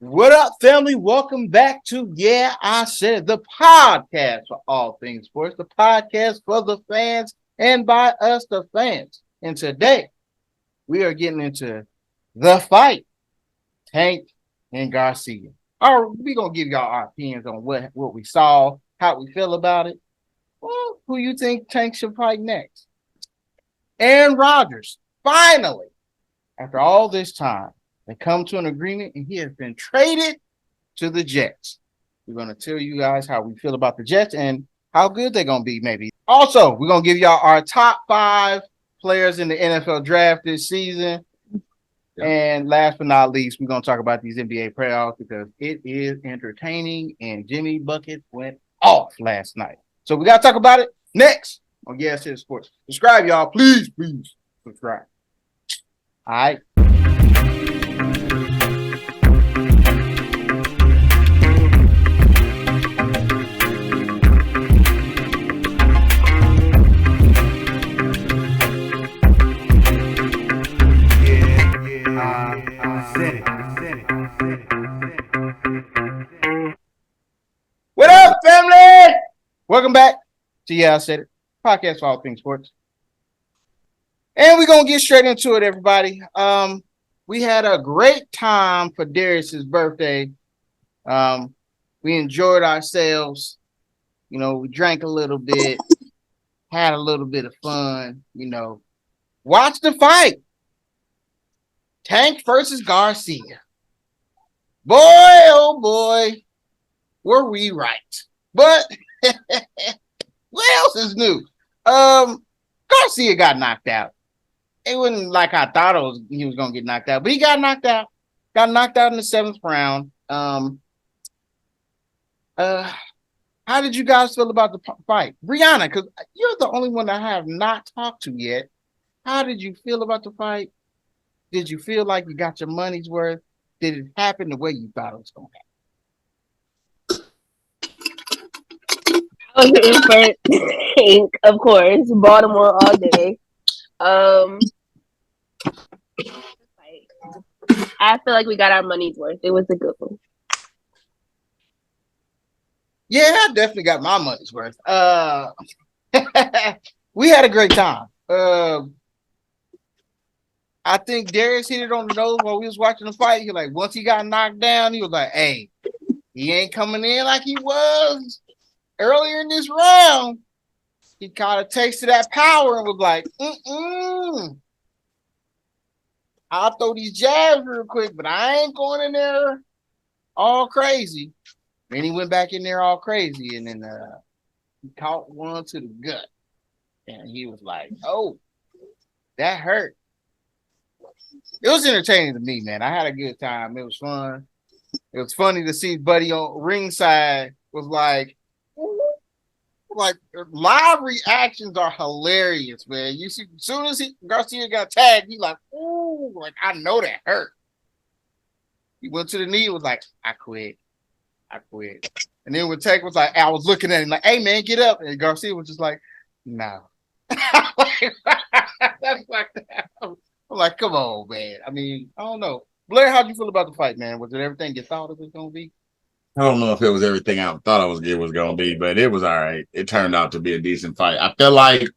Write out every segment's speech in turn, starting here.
What up, family? Welcome back to Yeah, I Said It, the podcast for all things sports, the podcast for the fans and by us, the fans. And today we are getting into the fight, Tank and Garcia. All right, we're gonna give y'all our opinions on what we saw, how we feel about it. Well, who you think Tank should fight next? Aaron Rodgers, finally, after all this time, they come to an agreement and he has been traded to the Jets. We're going to tell you guys how we feel about the Jets and how good they're going to be, maybe. Also, we're going to give y'all our top 5 players in the NFL draft this season. Yep. And last but not least, we're going to talk about these NBA playoffs because it is entertaining and Jimmy Bucket went off last night. So we got to talk about it next on Yeah, I Said It Sports. Subscribe, y'all. Please subscribe. All right. What up, family? Welcome back to Yeah, I Said It, podcast for all things sports. And we're going to get straight into it, everybody. We had a great time for Darius's birthday. We enjoyed ourselves. You know, we drank a little bit, had a little bit of fun, Watch the fight. Tank versus Garcia. Boy, oh boy, were we right. But what else is new? Garcia got knocked out. It wasn't like I thought he was going to get knocked out, but he got knocked out. Got knocked out in the 7th round. How did you guys feel about the fight? Brianna, because you're the only one I have not talked to yet. How did you feel about the fight? Did you feel like you got your money's worth? Did it happen the way you thought it was going to happen? I was rooting for Tank, of course. Baltimore all day. I feel like we got our money's worth. It was a good one. Yeah, I definitely got my money's worth. We had a great time. I think Darius hit it on the nose while we was watching the fight. He like, once he got knocked down, he was like, hey, he ain't coming in like he was earlier in this round. He kind of tasted that power and was like, I'll throw these jabs real quick, but I ain't going in there all crazy. Then he went back in there all crazy, and then he caught one to the gut. And he was like, oh, that hurt. It was entertaining to me, man. I had a good time. It was fun. It was funny to see Buddy on ringside was like live reactions are hilarious, man. You see, as soon as Garcia got tagged, he like, ooh, like I know that hurt. He went to the knee, was like, I quit. And then when Tank was like, I was looking at him like, hey man, get up. And Garcia was just like, no. That's like that. I'm like, come on, man. I mean, I don't know. Blair, how'd you feel about the fight, man? Was it everything you thought it was gonna be? I don't know if it was everything I thought it was going to be, but it was all right. It turned out to be a decent fight. I feel like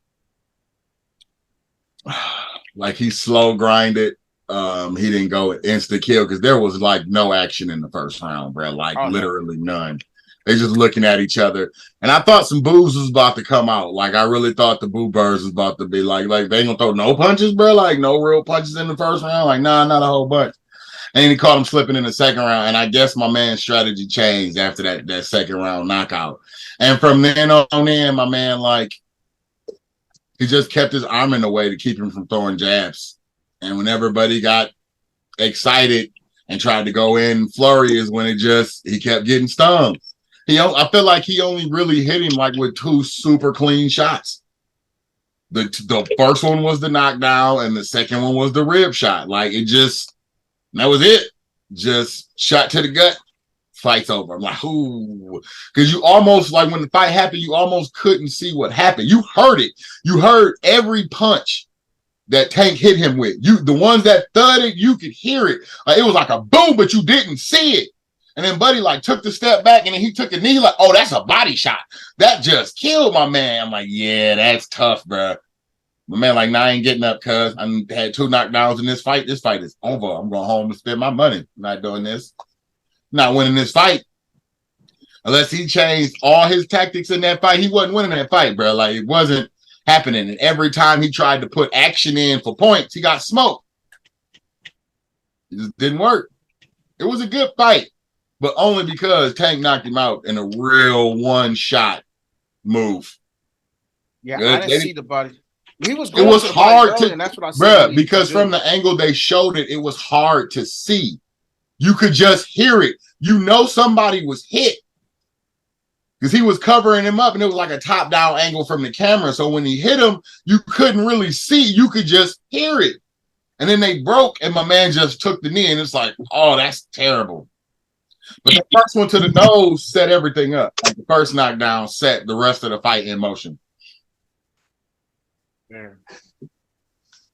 he slow grinded. He didn't go instant kill because there was like no action in the first round, bro. Like literally none. They just looking at each other. And I thought some boos was about to come out. Like I really thought the boo birds was about to be like they ain't gonna throw no punches, bro. Like no real punches in the first round. Like, nah, not a whole bunch. And he caught him slipping in the second round. And I guess my man's strategy changed after that second round knockout. And from then on in, my man, like, he just kept his arm in the way to keep him from throwing jabs. And when everybody got excited and tried to go in flurry is when he kept getting stung. I feel like he only really hit him like with 2 super clean shots. The first one was the knockdown and the second one was the rib shot. Like that was it. Just shot to the gut, fight's over. I'm like, ooh. Because you almost, like when the fight happened, you almost couldn't see what happened. You heard it. You heard every punch that Tank hit him with. The ones that thudded, you could hear it. It was like a boom, but you didn't see it. And then Buddy like took the step back and then he took a knee like, oh, that's a body shot. That just killed my man. I'm like, yeah, that's tough, bro. My man like, nah, I ain't getting up, cuz I had 2 knockdowns in this fight. This fight is over. I'm going home and spend my money. I'm not doing this. Not winning this fight. Unless he changed all his tactics in that fight, he wasn't winning that fight, bro. Like, it wasn't happening. And every time he tried to put action in for points, he got smoked. It just didn't work. It was a good fight, but only because Tank knocked him out in a real one-shot move. Yeah, I didn't see the body. He was going. It was hard to, and that's what I said. Bruh, because from the angle they showed it, it was hard to see. You could just hear it. You know somebody was hit because he was covering him up, and it was like a top-down angle from the camera. So when he hit him, you couldn't really see. You could just hear it. And then they broke, and my man just took the knee, and it's like, oh, that's terrible. But the first one to the nose set everything up. Like the first knockdown set the rest of the fight in motion. Yeah.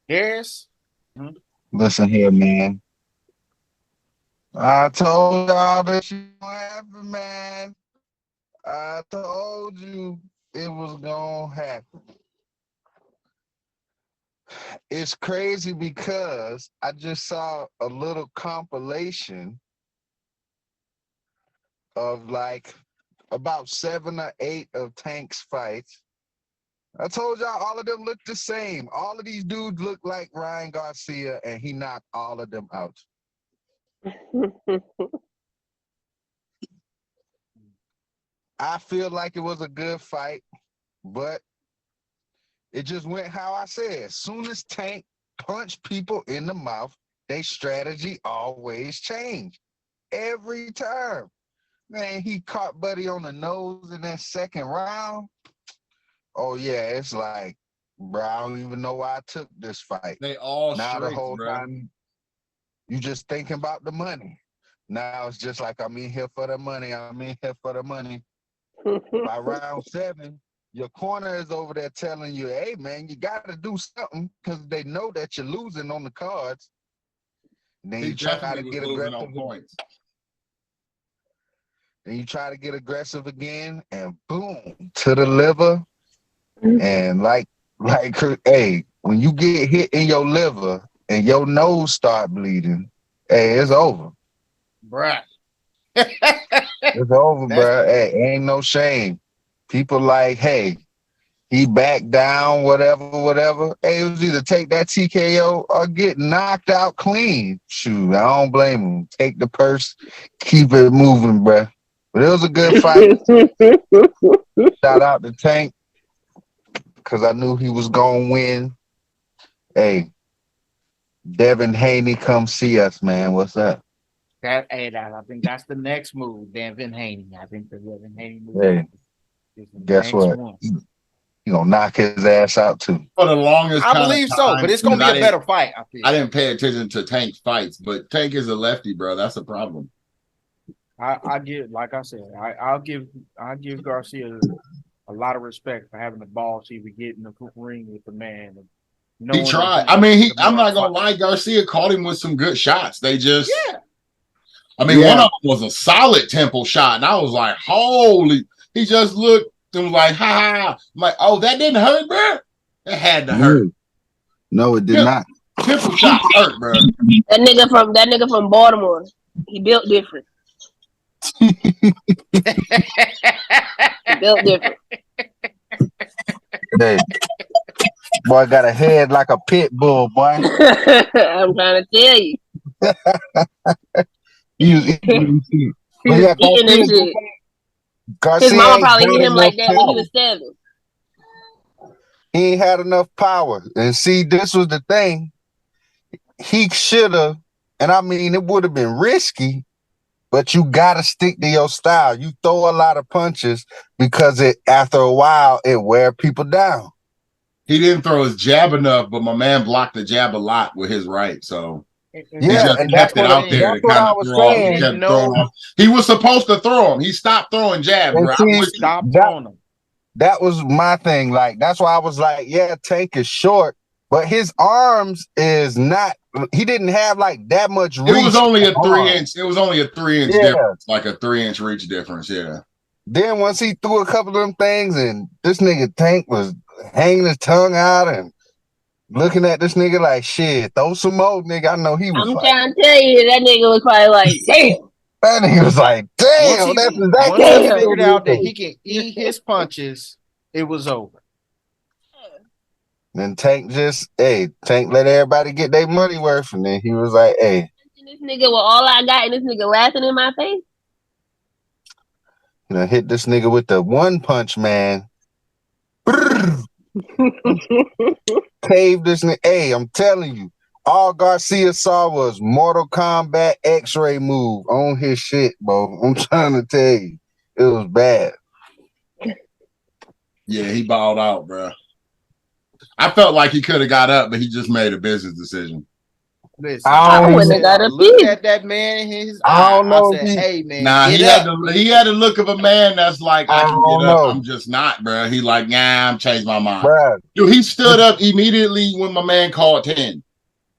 Harris? Listen here, man. I told y'all this shit gonna happen, man. I told you it was gonna happen. It's crazy because I just saw a little compilation of like about 7 or 8 of Tank's fights. I told y'all all of them look the same. All of these dudes look like Ryan Garcia, and he knocked all of them out. I feel like it was a good fight, but it just went how I said. As soon as Tank punched people in the mouth, their strategy always changed. Every time. Man, he caught Buddy on the nose in that second round. Oh, yeah, it's like, bro, I don't even know why I took this fight. They all now straight, the whole bro. time, you just thinking about the money. Now it's just like, I'm in here for the money. I'm in here for the money. By round 7, your corner is over there telling you, hey, man, you got to do something because they know that you're losing on the cards. And then you try to get aggressive. Points. Then you try to get aggressive again, and boom, to the liver. And like, hey, when you get hit in your liver and your nose start bleeding, hey, it's over. Bruh. It's over, bruh. Hey, ain't no shame. People like, hey, he backed down, whatever. Hey, it was either take that TKO or get knocked out clean. Shoot, I don't blame him. Take the purse, keep it moving, bruh. But it was a good fight. Shout out to Tank, because I knew he was going to win. Hey, Devin Haney, come see us, man. What's up? I think that's the next move, Devin Haney. I think the Devin Haney move. Hey, guess what? He gonna knock his ass out too. For the longest I believe so, but it's gonna be a better fight. I didn't pay attention to Tank fights, but Tank is a lefty, bro. That's a problem. I give, like I said, I'll give Garcia a lot of respect for having the balls to even get in the ring with the man. He tried. I mean, I'm not gonna lie. Garcia caught him with some good shots. They just, I mean, one of them was a solid temple shot, and I was like, holy. He just looked and was like, ha ha. I'm like, oh, that didn't hurt, bro. It had to hurt. No, it did not. Temple shot hurt, bro. That nigga from Baltimore. He built different. Built different. Hey, boy got a head like a pit bull, boy. I'm trying to tell you. His mama probably hit him like that when he was 7. He ain't had enough power. And see, this was the thing. He should have, and I mean, it would have been risky, but you got to stick to your style. You throw a lot of punches because after a while, it wear people down. He didn't throw his jab enough, but my man blocked the jab a lot with his right. So he just kept it out there to kind of throw off. He kept throwing off. He was supposed to throw him. He stopped throwing jabs, bro. Stop throwing them. That was my thing. Like, that's why I was like, yeah, Tank is short, But his arms is not. He didn't have like that much reach. It was only a 3-inch. arms. It was only a 3-inch Yeah. difference, like a 3-inch reach difference. Yeah. Then once he threw a couple of them things, and this nigga Tank was hanging his tongue out and looking at this nigga like, shit, throw some more, nigga. I know he was I'm like, trying to tell you, that nigga was probably like, damn. that nigga was like, damn, that's Once exactly he what he figured told out me that to he can eat his punches, it was over. Then Tank Tank let everybody get their money worth, and then he was like, hey, This nigga with all I got, and this nigga laughing in my face. hit this nigga with the one punch, man. Cave this nigga. Hey, I'm telling you, all Garcia saw was Mortal Kombat X-ray move on his shit, bro. I'm trying to tell you, it was bad. Yeah, he balled out, bro. I felt like he could have got up, but he just made a business decision. Listen, I wouldn't have got up looked either. at that man in his I eye. don't know I said, "Hey, man, Nah, get he up." had the look of a man that's like, I can don't get up. know. I'm just not, bro. He like, nah, I'm changed my mind. Bruh. Dude, he stood up immediately when my man called 10.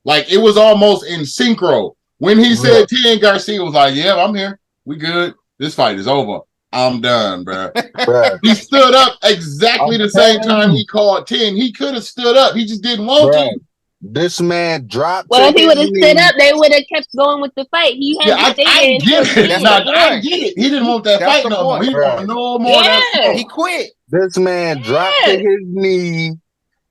Like, it was almost in synchro. When he said 10, Garcia was like, yeah, I'm here. We good. This fight is over. I'm done, bro. Bruh. He stood up exactly I'm the same telling time you. he called 10. He could have stood up. He just didn't want Bruh. to. This man dropped Well, to if he his would have stood knee. up, they would have kept going with the fight. He had Yeah, to stay I there until get it. That's the Now, the I point. get it. He didn't want that That's fight the no more. point. He didn't want no more of that Yeah. smoke. He quit. This man dropped to Yeah. his knee,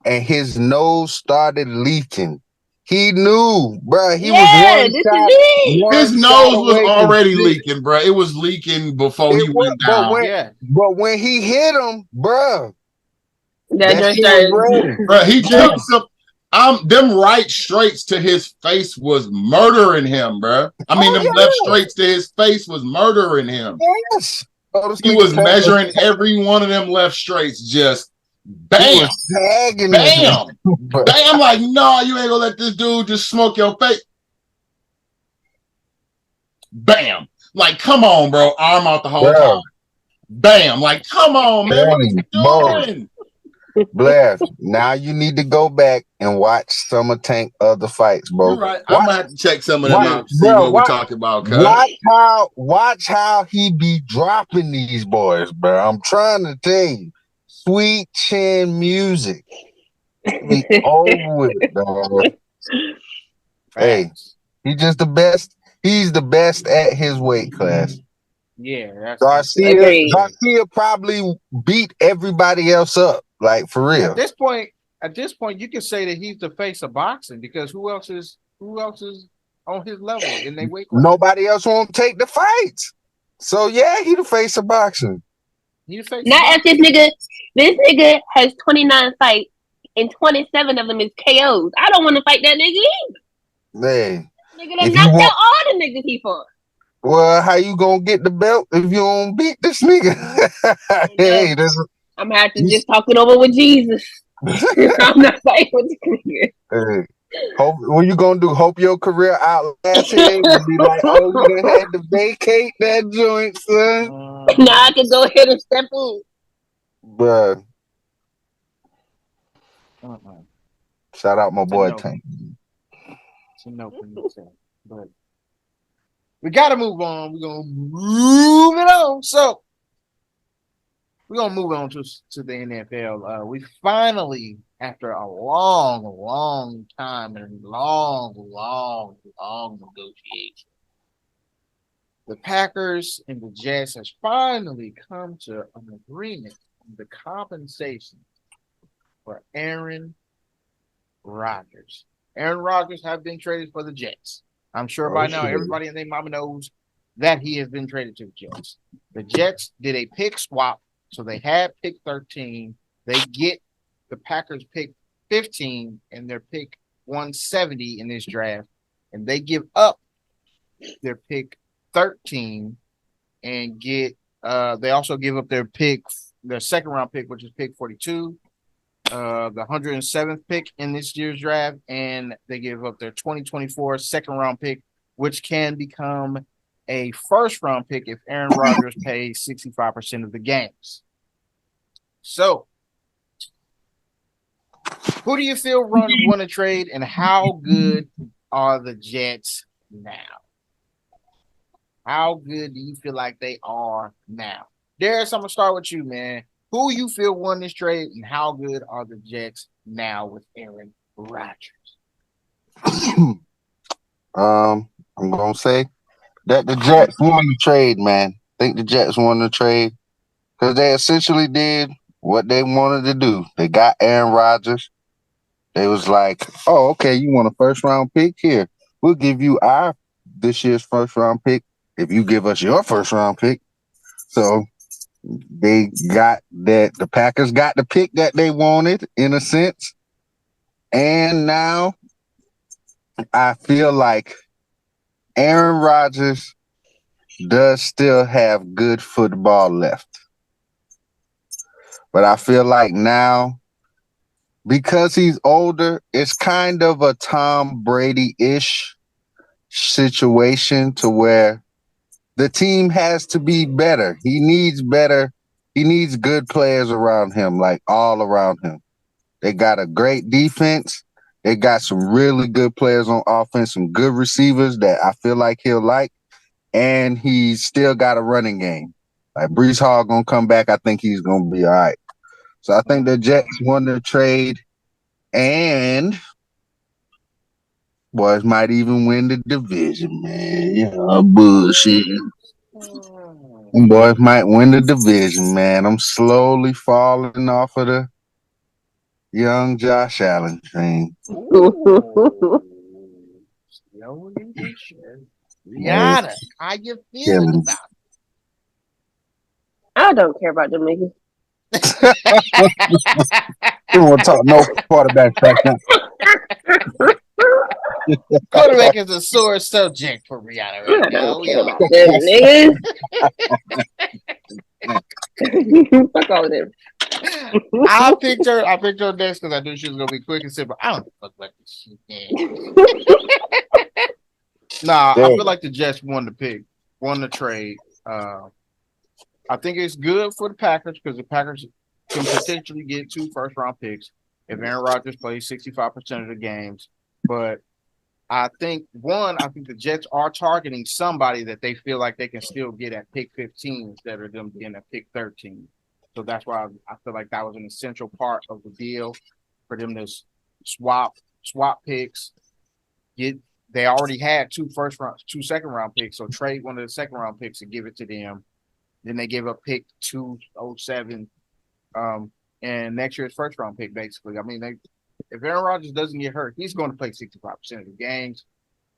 and his nose started leaking. He knew, bruh. He was Yeah, one this is shot, it. His one shot nose was away from already shit. leaking, bro. It was leaking before he It was, went down. Yeah. but when he hit him, bruh, That that just shit was ready. Bro, he Yeah. took some them right straights to his face was murdering him, bro. I mean, Oh, them left straights to his face was murdering him. yes. Oh, this He nigga was Tank measuring every one of them left straights, just he bam, was tagging this bam, nigga. bam. I'm like, no, you ain't gonna let this dude just smoke your face. Bam. Like, come on, bro. Arm out the whole Bro, time. Bam. Like, come on, man. What are you bro. doing? Blast. Now you need to go back and watch some of Tank other fights, bro. You're right. I'm gonna have to check some of them Watch, out to see bro, what we're talking about, cuz. watch how he be dropping these boys, bro. I'm trying to tell you. Sweet chin music. Be over with, dog. Hey, he's just the best. He's the best at his weight class. Yeah, Garcia probably beat everybody else up, like for real. At this point, you can say that he's the face of boxing because who else is on his level in their weight class? Nobody else won't take the fights. So yeah, he the face of boxing. Not if this nigga. This nigga has 29 fights and 27 of them is KOs. I don't want to fight that nigga either. Hey, Nigga done knocked out all the niggas he fought. Well, how you gonna get the belt if you don't beat this nigga? Hey, I'm gonna have to just talk it over with Jesus. I'm not fighting with this nigga. Hey, what you gonna do? Hope your career outlasts him and be like, oh, you done had to vacate that joint, son. Now I can go ahead and step in. Bruh. Shout out my boy Tank. But we gotta move on. We're gonna move it on. So we're gonna move on to the NFL. We finally, after a long time and long negotiation, the Packers and the Jets has finally come to an agreement on the compensation for Aaron Rodgers. Aaron Rodgers have been traded for the Jets. I'm sure by now everybody and their mama knows that he has been traded to the Jets. The Jets did a pick swap, so they had pick 13. They get the Packers pick 15 and their pick 170 in this draft, and they give up their pick 13 and get they also give up their second round pick, which is pick 42. The 107th pick in this year's draft, and they give up their 2024 second round pick, which can become a first round pick if Aaron Rodgers pays 65% of the games. So Who do you feel want to trade, and how good are the Jets now? How good do you feel like they are now? Darius, I'm gonna start with you, man. Who you feel won this trade, and how good are the Jets now with Aaron Rodgers? I'm gonna say that the Jets won the trade, man. I think the Jets won the trade because they essentially did what they wanted to do. They got Aaron Rodgers. They was like, "Oh, okay, you want a first round pick? Here, we'll give you our this year's first round pick if you give us your first round pick." So they got that. The Packers got the pick that they wanted in a sense, and now I feel like Aaron Rodgers does still have good football left. But I feel like now, because he's older, it's kind of a Tom Brady-ish situation to where the team has to be better. He needs better. He needs good players around him, like all around him. They got a great defense. They got some really good players on offense, some good receivers that I feel like he'll like. And he's still got a running game. Like Brees Hall gonna come back. I think he's gonna be all right. So I think the Jets won the trade, and boys might even win the division, man. Yeah, bullshit. Them boys might win the division, man. I'm slowly falling off of the young Josh Allen train. Rihanna, how you feeling about it? I don't care about them niggas. We don't want to talk no quarterback right now. Quarterback is a sore subject for Rihanna right I now. don't care about them niggas. Fuck all of them. I picked her next because I knew she was gonna be quick and simple. I don't fuck like this shit. Nah, I feel like the Jets won the trade. I think it's good for the Packers because the Packers can potentially get 2 first-round picks if Aaron Rodgers plays 65% of the games. But I think the Jets are targeting somebody that they feel like they can still get at pick 15 instead of them being at pick 13. So that's why I feel like that was an essential part of the deal for them to swap picks. They already had 2 second-round picks, so trade one of the second-round picks and give it to them. Then they gave up pick 207, and next year's first-round pick, basically. I mean, if Aaron Rodgers doesn't get hurt, he's going to play 65% of the games,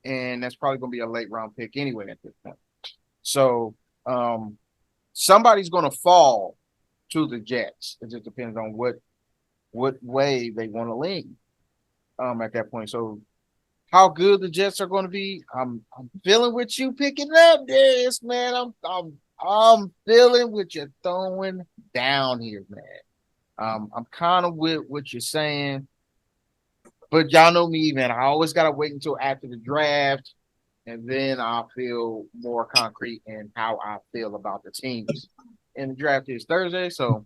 and that's probably going to be a late-round pick anyway at this point. So somebody's going to fall to the Jets. It just depends on what way they want to lean at that point. So how good the Jets are going to be, I'm feeling with you picking up, Darius, man. I'm feeling what you're throwing down here, man. I'm kind of with what you're saying, but y'all know me, man. I always gotta wait until after the draft, and then I'll feel more concrete in how I feel about the teams. And the draft is Thursday, so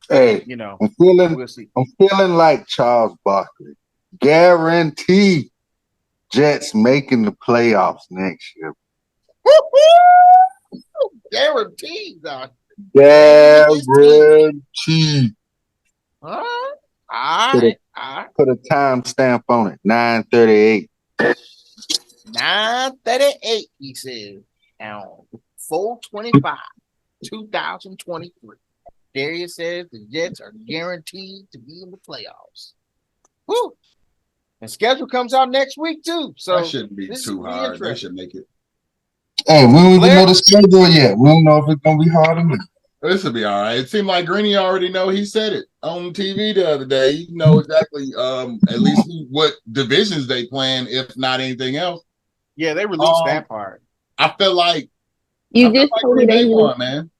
hey, we'll see. I'm feeling like Charles Barkley. Guarantee Jets making the playoffs next year. Guaranteed, dog. Guaranteed. All right. Put a timestamp on it. 9:38. 9:38, he says. Now, 4/25, 2023. Darius says the Jets are guaranteed to be in the playoffs. Woo! And schedule comes out next week, too. So that shouldn't be too hard. They should make it. Hey, we don't even know the schedule yet. We don't know if it's going to be hard or not. This will be all right. It seemed like Greeny already know. He said it on TV the other day. You know exactly at least what divisions they playing, if not anything else. Yeah, they released that part. I feel like you just told me they won, man.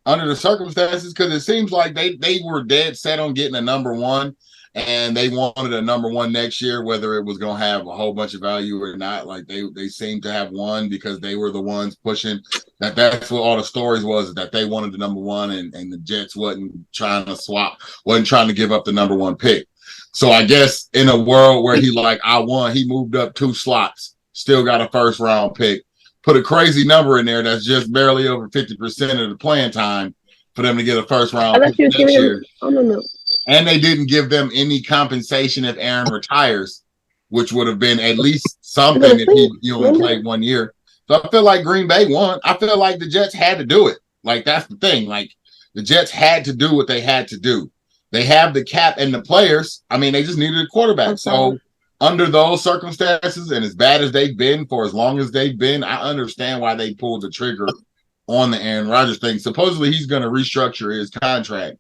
Under the circumstances, because it seems like they were dead set on getting a number one, and they wanted a number one next year, whether it was going to have a whole bunch of value or not. Like they seemed to have won because they were the ones pushing That's what all the stories was, that they wanted the number one, and the Jets wasn't trying to give up the number one pick. So I guess in a world where I won, he moved up 2 slots, still got a first round pick, put a crazy number in there that's just barely over 50% of the playing time for them to get a first round pick next year. I don't know. And they didn't give them any compensation if Aaron retires, which would have been at least something if he only played 1 year. So I feel like Green Bay won. I feel like the Jets had to do it. Like, that's the thing. Like, the Jets had to do what they had to do. They have the cap and the players. I mean, they just needed a quarterback. So under those circumstances, and as bad as they've been for as long as they've been, I understand why they pulled the trigger on the Aaron Rodgers thing. Supposedly he's going to restructure his contract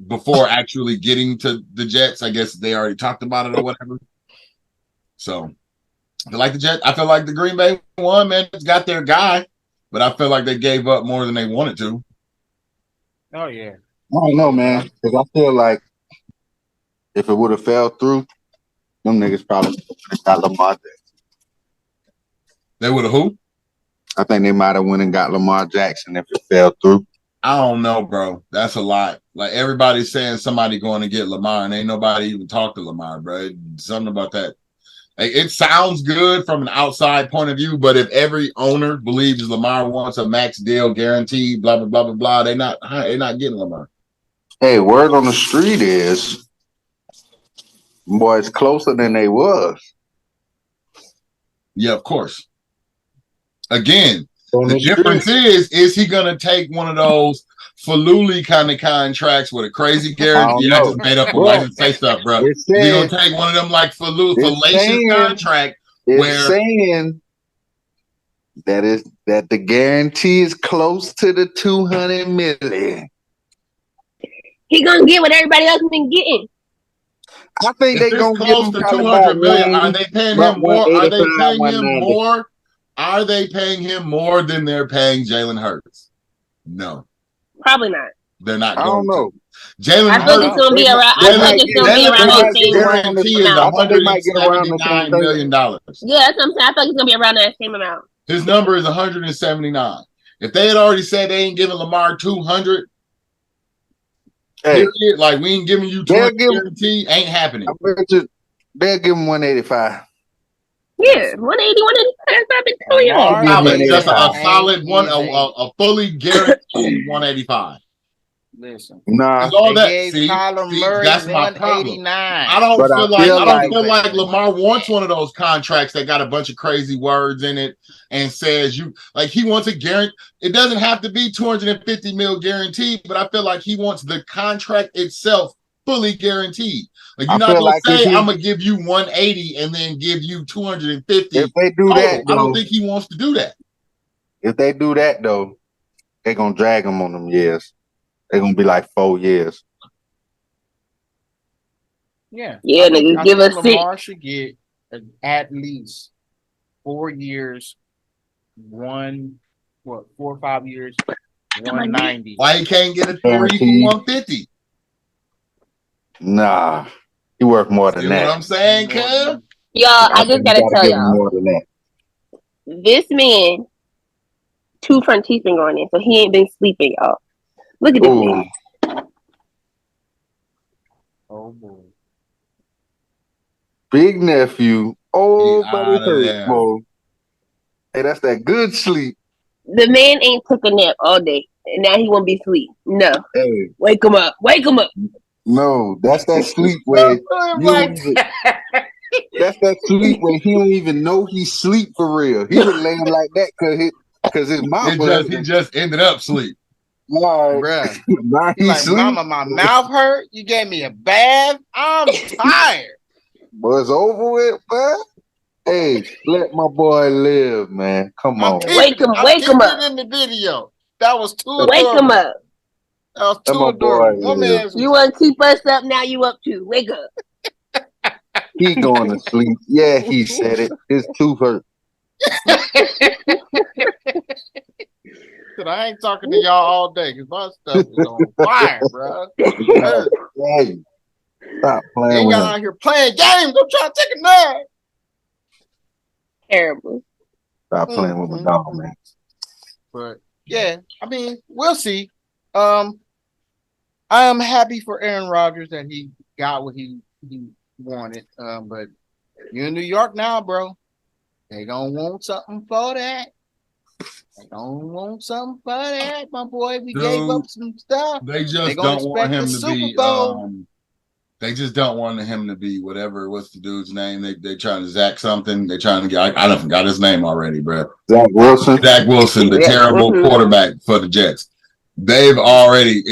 before actually getting to the Jets. I guess they already talked about it or whatever. So I feel like the Jets. I feel like the Green Bay won, man. It's got their guy, but I feel like they gave up more than they wanted to. Oh yeah. I don't know, man, because I feel like if it would have fell through, them niggas probably got Lamar Jackson. They would have who? I think they might have went and got Lamar Jackson if it fell through. I don't know, bro. That's a lot. Like, everybody's saying somebody going to get Lamar, and ain't nobody even talked to Lamar, bro. Something about that. Like, it sounds good from an outside point of view, but if every owner believes Lamar wants a max deal guaranteed, blah blah blah blah blah, they're not getting Lamar. Hey, word on the street is, boy, it's closer than they was. Yeah, of course. Again, the difference is he gonna take one of those Faluli kind of contracts with a crazy guarantee? I just made up a license to say stuff, bro. He's gonna take one of them like fallacious contract where saying that the guarantee is close to the 200 million. He gonna get what everybody else been getting. I think they gonna close to 200 million. Are they paying him more? Are they paying him more? Are they paying him more than they're paying Jalen Hurts? No. Probably not. They're not. I don't know. Jalen Hurts. I think it's gonna be around. I think it's gonna be around that same guarantee is $179 million. Yeah, that's what I'm saying. I thought it's gonna be around that same amount. His number is 179. If they had already said they ain't giving Lamar 200, period, like, we ain't giving you 200 guarantee, ain't happening. I bet you they'll give him 185. Yeah, 180, 185. Just a solid one, a fully guaranteed 185. Listen, nah, all that. That's my problem. I don't feel like Lamar wants one of those contracts that got a bunch of crazy words in it and says he wants a guarantee. It doesn't have to be 250 mil guaranteed, but I feel like he wants the contract itself fully guaranteed. Like, you're not gonna say I'm gonna give you 180 and then give you 250. If they do that, I don't think he wants to do that. If they do that though, they're gonna drag him on them years. They're gonna be like 4 years. Yeah. Yeah, nigga, give us 6. Lamar should get at least 4 years, 4 or 5 years, 190. Why he can't get a 150? Nah, he worth more than that. You know what I'm saying, cuz? Y'all, I just gotta tell y'all, more than that. This man, 2 front teeth been going in, so he ain't been sleeping, y'all. Look at this man. Oh boy. Big nephew. Oh, buddy hurt, boy. Hey, that's that good sleep. The man ain't took a nap all day, and now he won't be asleep. No. Hey. Wake him up. Wake him up. No, that's that sleep where that's that sleep where he don't even know he sleep for real. He was laying like that because his mouth he just ended up sleep. Right. Bruh. He's like, Mama, my mouth hurt. You gave me a bath. I'm tired. But it's over with, man. Hey, let my boy live, man. Come on. Wake him up. In the video. That was too adorable. Wake him up. That was too adorable. You want to keep us up, now you up too. Wake up. He going to sleep. Yeah, he said it. His tooth hurt. I ain't talking to y'all all day because my stuff is on fire, bro. Hey, stop playing. You out here playing games. I'm trying to take a nap. Terrible. Stop playing with my dog, man. But yeah, I mean, we'll see. I am happy for Aaron Rodgers that he got what he wanted. But you're in New York now, bro. They gonna want something for that. They gonna want something for that, my boy. We gave up some stuff. They just gonna don't want expect the him to Super be. Bowl. They just don't want him to be whatever. What's the dude's name? They trying to Zach something. They trying to get. I don't forgot his name already, bro. Zach Wilson. Zach Wilson, the terrible quarterback for the Jets. They've already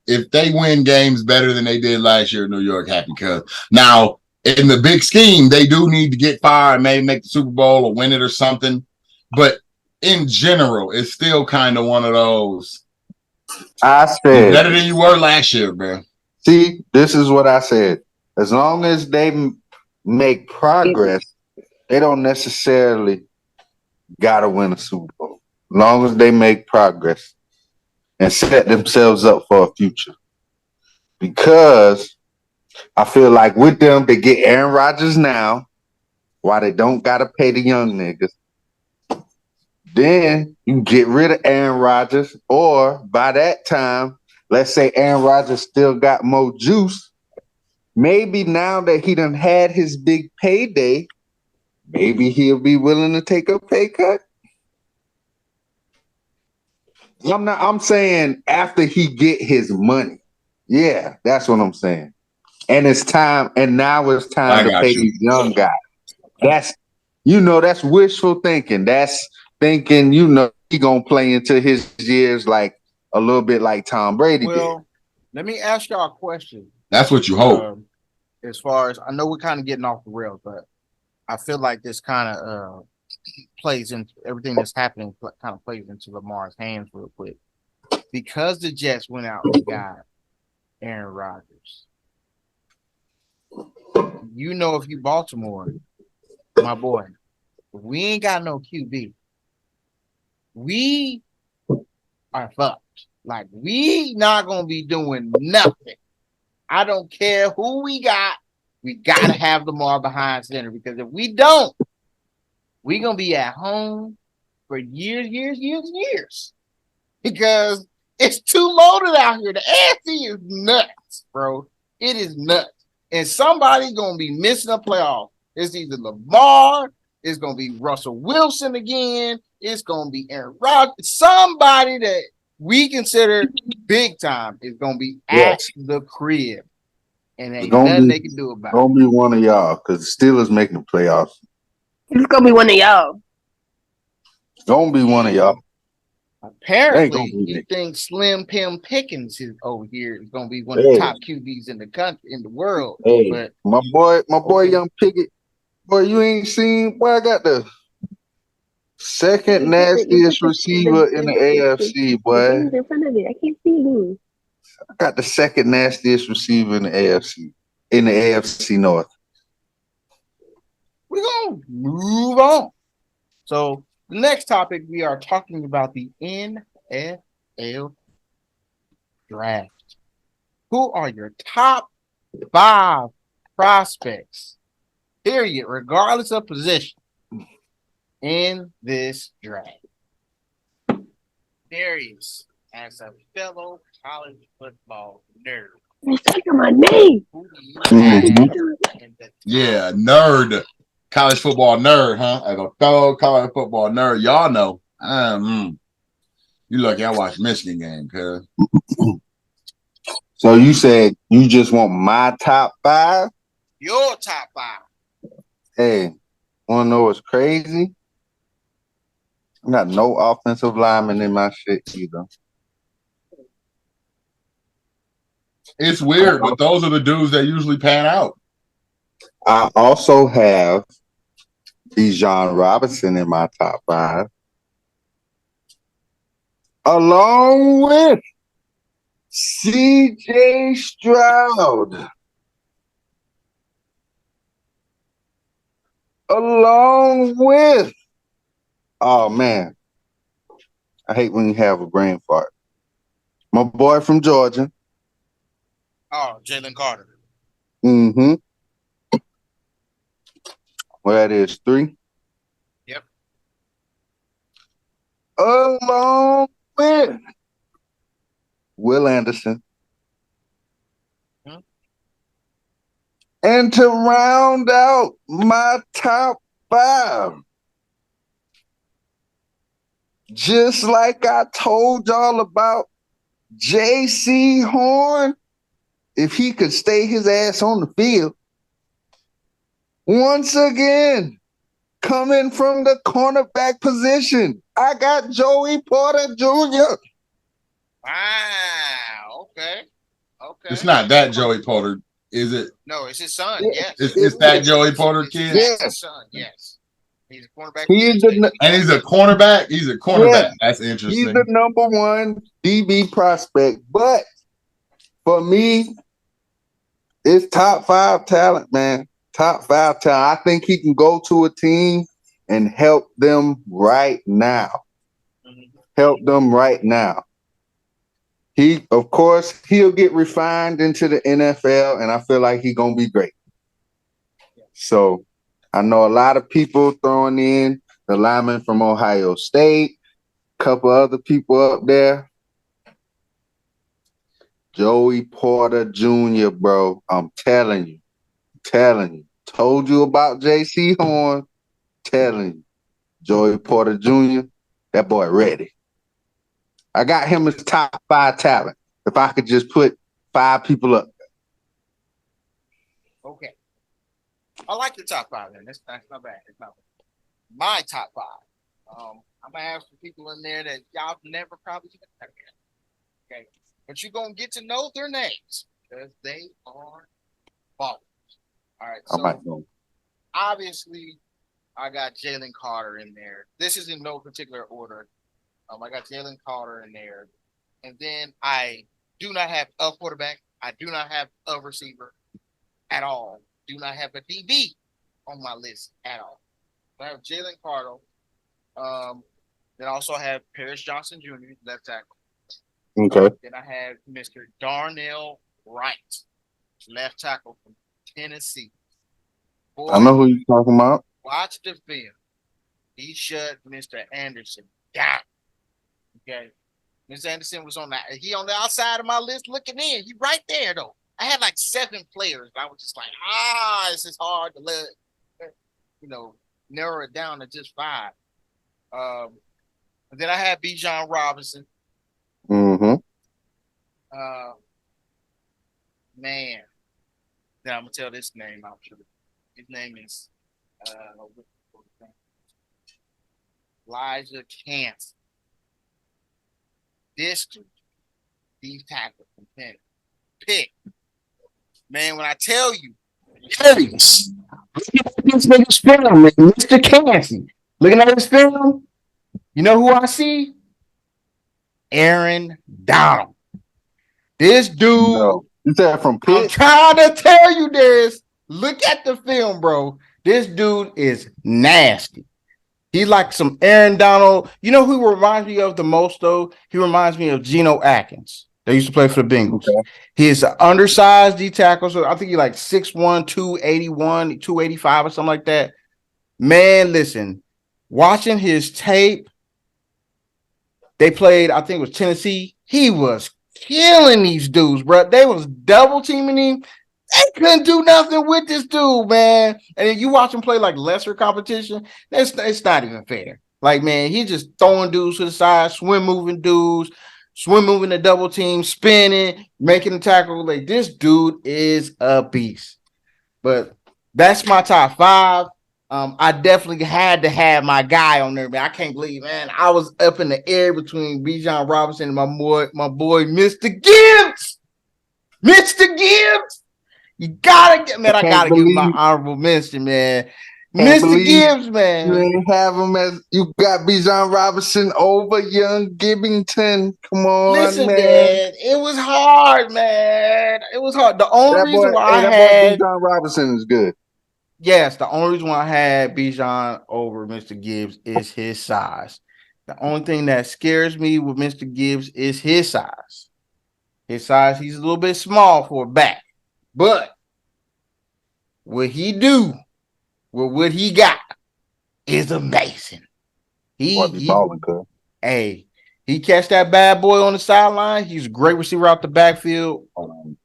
if they win games better than they did last year in New York, happy cuz. Now in the big scheme, they do need to get fired, maybe make the Super Bowl or win it or something. But in general, it's still kind of one of those. I said better than you were last year, bro. See, this is what I said. As long as they make progress, they don't necessarily gotta win a Super Bowl. As long as they make progress and set themselves up for a future. Because I feel like with them, they get Aaron Rodgers now, while they don't gotta pay the young niggas. Then you get rid of Aaron Rodgers, or by that time, let's say Aaron Rodgers still got more juice. Maybe now that he done had his big payday, maybe he'll be willing to take a pay cut. I'm saying after he get his money. Yeah, that's what I'm saying. And it's time, and now it's time to pay these young guys. That's wishful thinking. That's thinking, he gonna play into his years like a little bit like Tom Brady did. Let me ask y'all a question. That's what you hope. As far as I know, we're kind of getting off the rails, but I feel like this kind of plays into everything that's happening. Kind of plays into Lamar's hands real quick because the Jets went out and got Aaron Rodgers. If you Baltimore, my boy, we ain't got no QB. We are fucked. Like, we not gonna be doing nothing. I don't care who we got. We gotta have Lamar behind center, because if we don't, we gonna be at home for years. Because it's too loaded out here. The AFC is nuts, bro. It is nuts. And somebody's gonna be missing a playoff. It's either Lamar, it's gonna be Russell Wilson again, it's gonna be Aaron Rodgers. Somebody that we consider big time is gonna be at the crib. And ain't nothing they can do about it. It's gonna be one of y'all, because the Steelers making the playoffs. It's gonna be one of y'all. It's gonna be one of y'all. Apparently, he thinks Slim Pim Pickens is over here is gonna be one of the top QBs in the country, in the world. Hey, but my boy, Young Pickett, boy, you ain't seen. Boy, I got the second nastiest receiver in the AFC, boy. In front of it, I can't see him. I got the second nastiest receiver in the AFC North. We're gonna move on. So the next topic, we are talking about the NFL draft. Who are your top 5 prospects, period, regardless of position, in this draft? Darius, as a fellow college football nerd, you're taking my name. Yeah, nerd. College football nerd, huh? As a fellow college football nerd, y'all know. You lucky I watched Michigan game, cuz. So you said you just want my top 5? Your top 5. Hey, wanna know what's crazy? I got no offensive lineman in my shit either. It's weird, but those are the dudes that usually pan out. I also have Bijan Robinson in my top 5, along with CJ Stroud, along with, oh man, I hate when you have a brain fart. My boy from Georgia. Oh, Jalen Carter. Mm-hmm. Well, that is 3. Yep. along with Will Anderson. Hmm? And to round out my top 5, just like I told y'all about J.C. Horn, if he could stay his ass on the field, once again, coming from the cornerback position, I got Joey Porter Jr. Wow. Okay. It's not that Joey Porter, is it? No, it's his son. Yeah. Yes. It's that Joey Porter kid. It's his son. Yes. He's a cornerback. And he's a cornerback. He's a cornerback. Yeah. That's interesting. He's the number 1 DB prospect. But for me, it's top 5 talent, man. Top 5 talent. I think he can go to a team and help them right now. Help them right now. He, of course, he'll get refined into the NFL, and I feel like he's going to be great. So I know a lot of people throwing in the lineman from Ohio State, a couple other people up there. Joey Porter Jr., bro. I'm telling you. Told you about J.C. Horn. Telling you. Joey Porter Jr., that boy ready. I got him as top 5 talent. If I could just put 5 people up. Okay. I like the top 5 then. That's not bad. It's not bad. My top 5. I'm gonna have some people in there that y'all never probably even heard of. Okay. But you're gonna get to know their names because they are ballers. All right. So obviously I got Jalen Carter in there. This is in no particular order. I got Jalen Carter in there. And then I do not have a quarterback. I do not have a receiver at all. Do not have a DB on my list at all. I have Jalen Carter. Then I also have Paris Johnson Jr., left tackle. Okay. Then I have Mr. Darnell Wright, left tackle from Tennessee. Boy, I know who you're talking about. Watch the film. He shut Mr. Anderson down. Okay. Mr. Anderson was on the outside of my list looking in. He right there though. I had like 7 players. I was just like, this is hard to let narrow it down to just 5. And then I had Bijan Robinson. Mm-hmm. Man. Then I'm gonna tell this name out. His name is Elijah Cance. District D tackle from Penn. Pick. Man, when I tell you, yes. Look at this nigga's film, man. Mr. Cassie. Looking at his film, you know who I see? Aaron Donald. This dude. Is that from Pitt? I'm trying to tell you this. Look at the film, bro. This dude is nasty. He's like some Aaron Donald. You know who reminds me of the most, though? He reminds me of Geno Atkins. They used to play for the Bengals. Okay. He's an undersized D tackle. So I think he's like 6'1", 281, 285 or something like that. Man, listen, watching his tape, they played, I think it was Tennessee. He was killing these dudes, bro. They was double teaming him. They couldn't do nothing with this dude, man. And then you watch him play like lesser competition. It's not even fair. Like, man, he just throwing dudes to the side, swim moving the double team, spinning, making the tackle. Like, this dude is a beast. But that's my top 5. I definitely had to have my guy on there, man. I can't believe, man. I was up in the air between Bijan Robinson and my boy, Mr. Gibbs. Mr. Gibbs. You gotta get, man. I gotta give my honorable mention, man. Mr. Gibbs, man. You didn't have him as you got Bijan Robinson over young Gibbington. Come on, listen, man. It was hard, man. It was hard. The only reason why I had Bijan Robinson is good. Yes, the only reason why I had Bijan over Mr. Gibbs is his size. The only thing that scares me with Mr. Gibbs is his size. His size, he's a little bit small for a back. But what he do with what he got is amazing. He Hey, he catch that bad boy on the sideline. He's a great receiver out the backfield.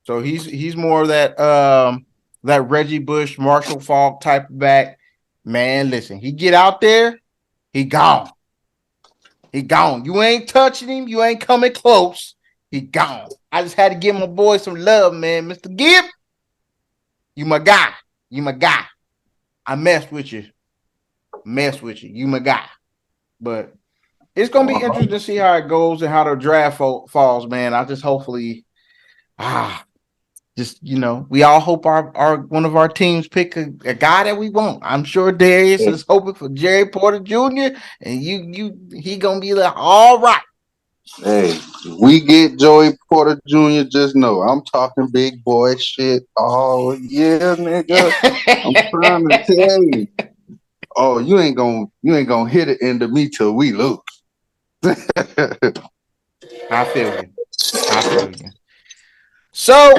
So he's more of that Reggie Bush, Marshall Faulk type of back. Man, listen, he get out there, he gone. He gone. You ain't touching him. You ain't coming close. He gone. I just had to give my boy some love, man. Mr. Gibb, you my guy. You my guy. I messed with you. You my guy. But it's gonna be interesting to see how it goes and how the draft falls, man. I just hopefully, we all hope our one of our teams pick a guy that we want. I'm sure Darius is hoping for Jerry Porter Jr. and he gonna be like, all right. Hey, we get Joey Porter Jr. Just know I'm talking big boy shit all year, nigga. I'm trying to tell you. Oh, you ain't gonna hit it into me till we lose. I feel you. So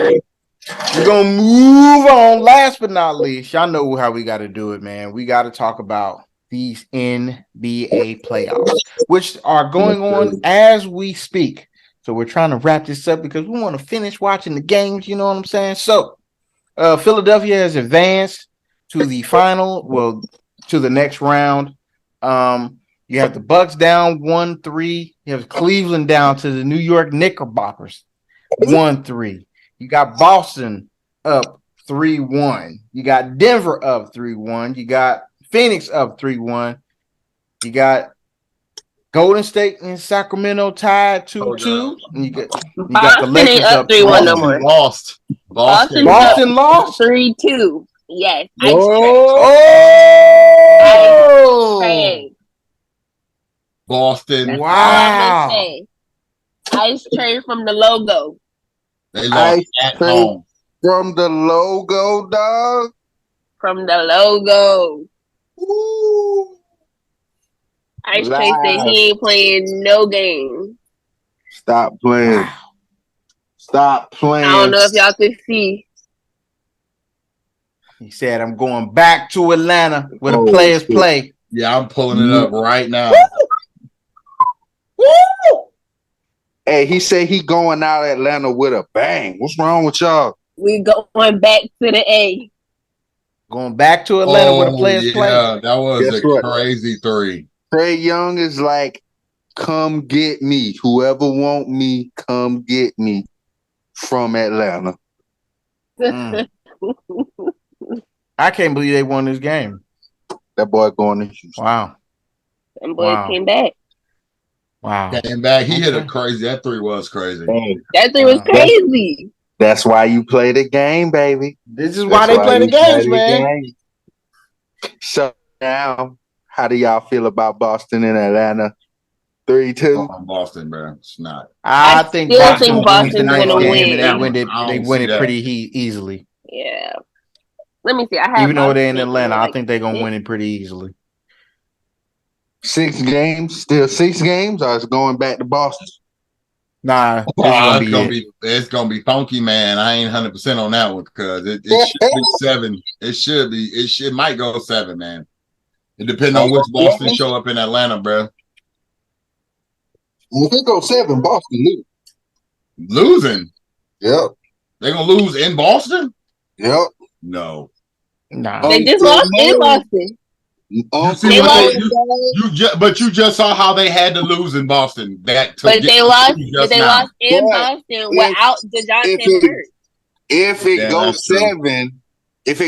we're gonna move on. Last but not least, y'all know how we got to do it, man. We got to talk about these NBA playoffs, which are going on as we speak. So we're trying to wrap this up because we want to finish watching the games. You know what I'm saying? So Philadelphia has advanced to the final, to the next round. You have the Bucks down 1-3. You have Cleveland down to the New York Knickerbockers 1-3. You got Boston up 3-1. You got Denver up 3-1. You got Phoenix up 3-1. You got Golden State and Sacramento tied 2-2. And you got the Lakers up 3-1 no more. Lost. Boston lost 3-2. Yes. Oh! Boston. That's wow. Ice tray from the logo. They lost at home. From the logo, dog. From the logo. Ooh. Ice Tray said he ain't playing no game. Stop playing. Wow. Stop playing. I don't know if y'all could see. He said, I'm going back to Atlanta where the players play. Yeah, I'm pulling it up right now. Woo! Hey, he said he going out of Atlanta with a bang. What's wrong with y'all? We going back to the A. Going back to Atlanta where the players play. Yeah, that was a crazy three. Trae Young is like, come get me. Whoever want me, come get me from Atlanta. I can't believe they won this game. That boy going to Houston. Wow. Them boys came back. Wow. Came back. He hit a crazy. That three was crazy. That three was crazy. That's why you play the game, baby. This is why they play the games, man. So now, how do y'all feel about Boston and Atlanta? 3-2? Boston, bro. It's not. I think Boston's gonna win. They win it pretty easily. Yeah. Let me see. I have even though they're in Atlanta, I think they're gonna win it pretty easily. 6 games, still 6 games, or it's going back to Boston? Nah, it's gonna be funky, man. I ain't 100% on that one because it should be 7. It might go 7, man. It depends on which Boston show up in Atlanta, bro. If it goes 7, Boston losing. Yep. They're gonna lose in Boston? Yep. No. Nah. They just lost in Boston. But you just saw how they had to lose in Boston. They lost in Boston without DeJounte Murray. If it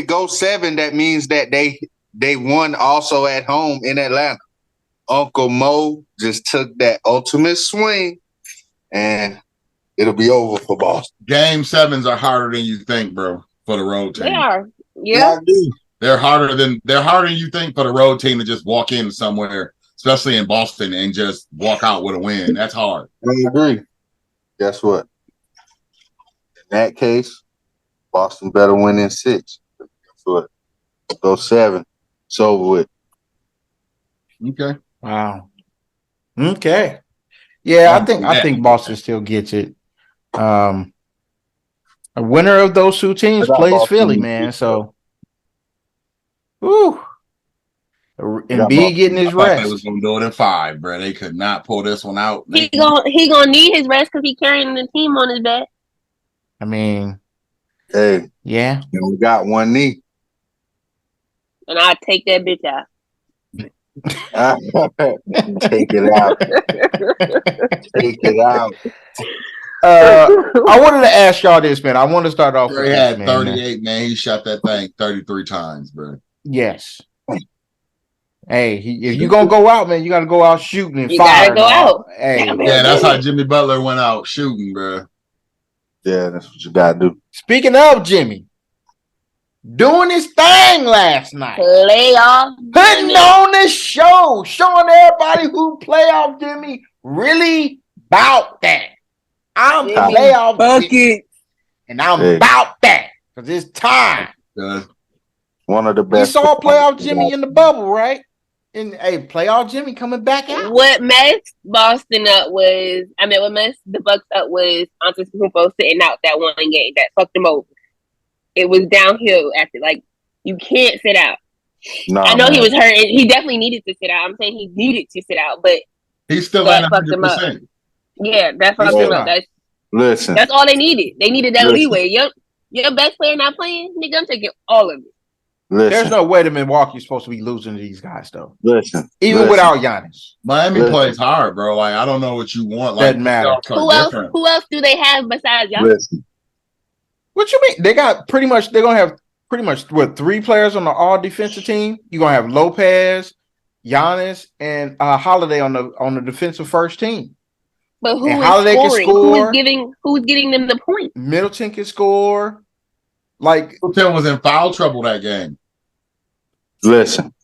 goes 7, that means that they won also at home in Atlanta. Uncle Mo just took that ultimate swing, and it'll be over for Boston. Game 7s are harder than you think, bro, for the road team. They are. Yeah. They're harder than you think for the road team to just walk in somewhere, especially in Boston, and just walk out with a win. That's hard. I agree. Guess what? In that case, Boston better win in 6. Guess what? Go 7. It's over with. Okay. Wow. Okay. Yeah, I think Boston still gets it. A winner of those 2 teams plays Philly, man. So, woo. Embiid getting his I thought they rest. was gonna do it in 5, bro. They could not pull this one out. He gonna need his rest because he carrying the team on his back. I mean, Hey, yeah. you only got one knee. And I take that bitch out. Take it out. Take it out. I wanted to ask y'all this, man. I want to start off with He this, had man. 38, man. He shot that thing 33 times, bro. Yes. Hey, if you gonna go out, man, you got to go out shooting and You firing. gotta go out. Hey, Yeah, that's how Jimmy Butler went out shooting, bro. Yeah, that's what you gotta do. Speaking of Jimmy, doing his thing last night, Playoff putting Jimmy. on the show, showing everybody who playoff Jimmy really about that. I'm Jimmy playoff bucket. Jimmy, and I'm about that because it's time. One of the best. You saw playoff Jimmy in the bubble, right? And hey, playoff Jimmy coming back out. What messed Boston up was, what messed the Bucks up was Antetokounmpo sitting out that one game that fucked him over. It was downhill after, like, you can't sit out. No, I know he was hurt. He definitely needed to sit out. I'm saying he needed to sit out, but he's still that at fucked him up. 100%. Yeah, that fucked him up. Listen, that's all they needed. They needed that leeway. Your best player not playing, nigga, I'm taking all of it. There's no way that Milwaukee's supposed to be losing to these guys, though. Even without Giannis. Miami plays hard, bro. Like, I don't know what you want. Like, doesn't matter. Who else do they have besides Giannis? What you mean? They got pretty much. They're gonna have pretty much 3 players on the all defensive team. You're gonna have Lopez, Giannis, and Holiday on the defensive first team. But who is Holiday scoring? Can score. Who's getting them the point? Middleton can score. Like Middleton was in foul trouble that game. Listen.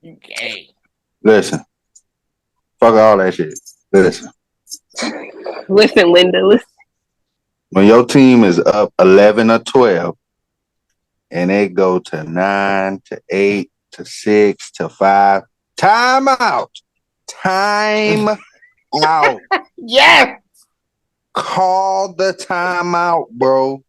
Fuck all that shit. Listen, Linda. Listen. When your team is up 11 or 12, and they go to 9 to 8 to 6 to 5, time out. Yes. Call the timeout, bro.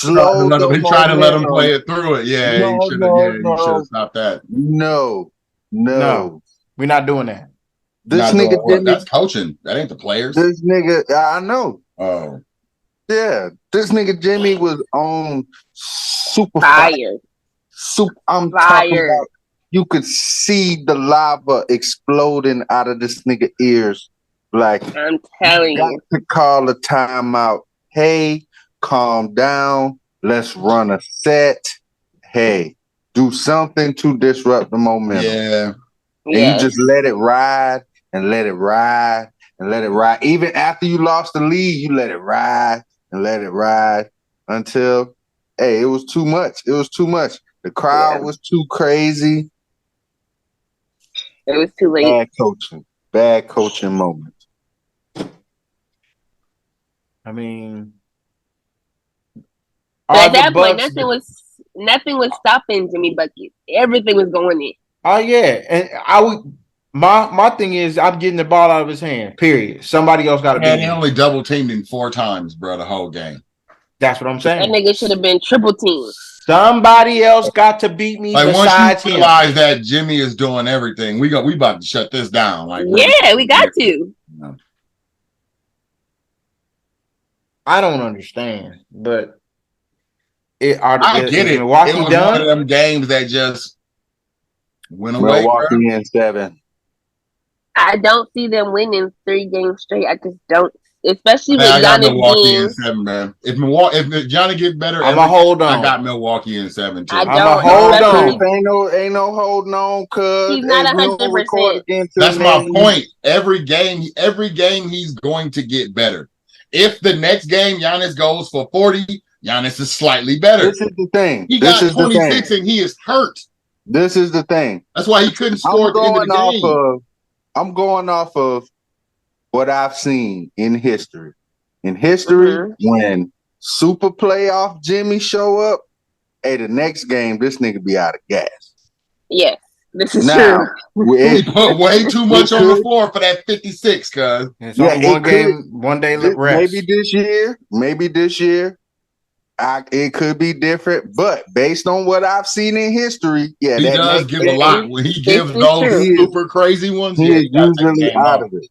He tried to let him play it through it. Yeah, he should have stopped that. No. We're not doing that. This nigga Jimmy, that's coaching. That ain't the players. This nigga, I know. Oh. Yeah. This nigga Jimmy was on super fire. I'm talking about, you could see the lava exploding out of this nigga ears. Like, I'm telling you. To call a timeout. Hey, calm down. Let's run a set. Hey, do something to disrupt the momentum. Yeah. And you just let it ride and let it ride and let it ride. Even after you lost the lead, you let it ride and let it ride until, hey, it was too much. It was too much. The crowd was too crazy. It was too late. Bad coaching moment. I mean, at that point, nothing was stopping Jimmy Bucket. Everything was going in. Oh yeah, and I would. My thing is, I'm getting the ball out of his hand. Period. Somebody else got to be. And he only double teamed him 4 times, bro. The whole game. That's what I'm saying. That nigga should have been triple teamed. Somebody else got to beat me. Like besides once you realize that Jimmy is doing everything, we about to shut this down. Like we got to. No. I don't understand, but I get it. Milwaukee it was done? one of them games that just went away. Milwaukee in 7. I don't see them winning 3 games straight. I just don't. Especially with I got Giannis Milwaukee in 7, man. If Johnny gets better, I'm a hold on. I got Milwaukee in 7 too. I'm a hold on. Ain't no holding on, cuz he's not 100%. That's my point. Every game he's going to get better. If the next game Giannis goes for 40, Giannis is slightly better. This is the thing. He got 26 and he is hurt. This is the thing. That's why he couldn't score at the end of the game. I'm going off of what I've seen in history. In history, when super playoff Jimmy show up, hey, the next game, this nigga be out of gas. Yes, this is true. He put way too much on the floor for that 56, cuz. It's only one game, one day rest. Maybe this year. It could be different, but based on what I've seen in history, yeah, He that does next give a game, lot. When he This gives is those true. super crazy ones, he yeah, is you gotta take the usually game out off. of it. This is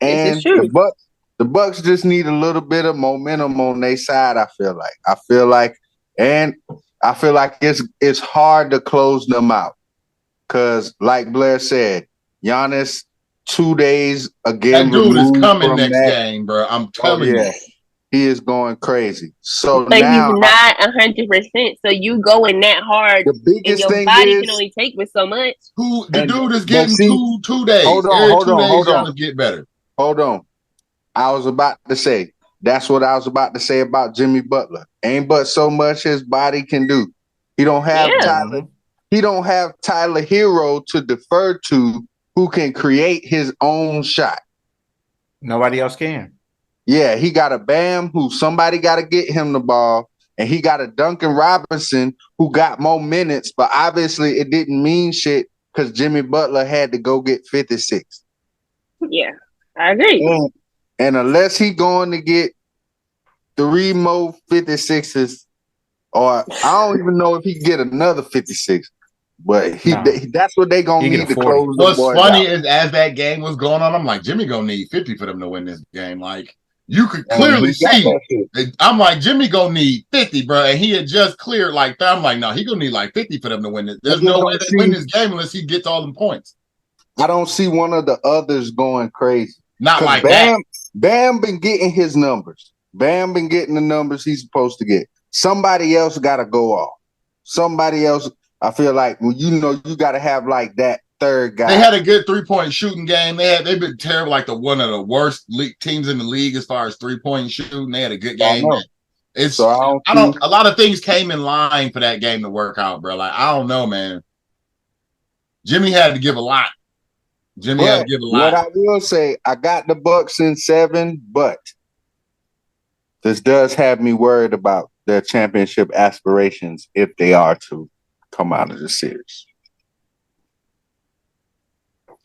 And true. the Bucks just need a little bit of momentum on their side. I feel like, and I feel like it's hard to close them out because, like Blair said, Giannis 2 days again That dude is removed coming from next that. game, bro. I'm Oh telling yeah, you. he is going crazy. So But he's now not 100%. So you going that hard, the and biggest your thing body can is, only take with so much. Who the and dude is but getting see, 2 days. hold Every on, 2 days, Giannis get better. hold on. I was about to say. That's what I was about to say about Jimmy Butler. Ain't but so much his body can do. He don't have Yeah. Tyler. He don't have Tyler Hero to defer to, who can create his own shot. Nobody else can. Yeah, he got a Bam who somebody got to get him the ball, and he got a Duncan Robinson who got more minutes, but obviously it didn't mean shit because Jimmy Butler had to go get 56. Yeah, I agree. And unless he going to get 3 more 56s, or I don't even know if he can get another 56, but that's what they going to need to close the What's boys funny out. is as that game was going on, I'm like, Jimmy gonna need 50 for them to win this game. Like, you could clearly see. I'm like, Jimmy gonna need 50, bro. And he had just cleared like that. I'm like, no, he gonna need like 50 for them to win this. There's no way they win this game unless he gets all them points. I don't see one of the others going crazy. Not like Bam, that. Bam been getting his numbers. Bam been getting the numbers he's supposed to get. Somebody else got to go off. Somebody else, I feel like, well, you got to have like that third guy. They had a good 3-point shooting game. They've been terrible, like one of the worst teams in the league as far as 3-point shooting. They had a good game. A lot of things came in line for that game to work out, bro. Like, I don't know, man. Jimmy had to give a lot. What I will say, I got the Bucks in 7, but this does have me worried about their championship aspirations if they are to come out of the series.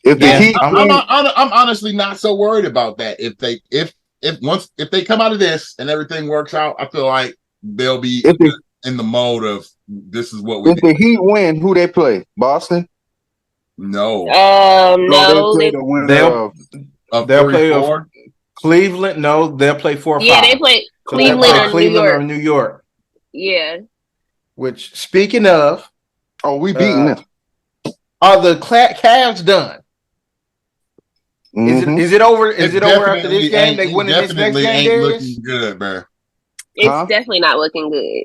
I'm honestly not so worried about that. If they come out of this and everything works out, I feel like they'll be in the mode of this is what we. If the Heat win, who they play? Boston? No. No. They'll play 4. Cleveland. No, they'll play 4 or 5. Yeah, they play Cleveland or New York. Yeah. Which, speaking of, we beating them. Are the Cavs done? Mm-hmm. Is it over? Is it over after this game? They winning this next game, Darius? Looking good, bro. It's definitely not looking good.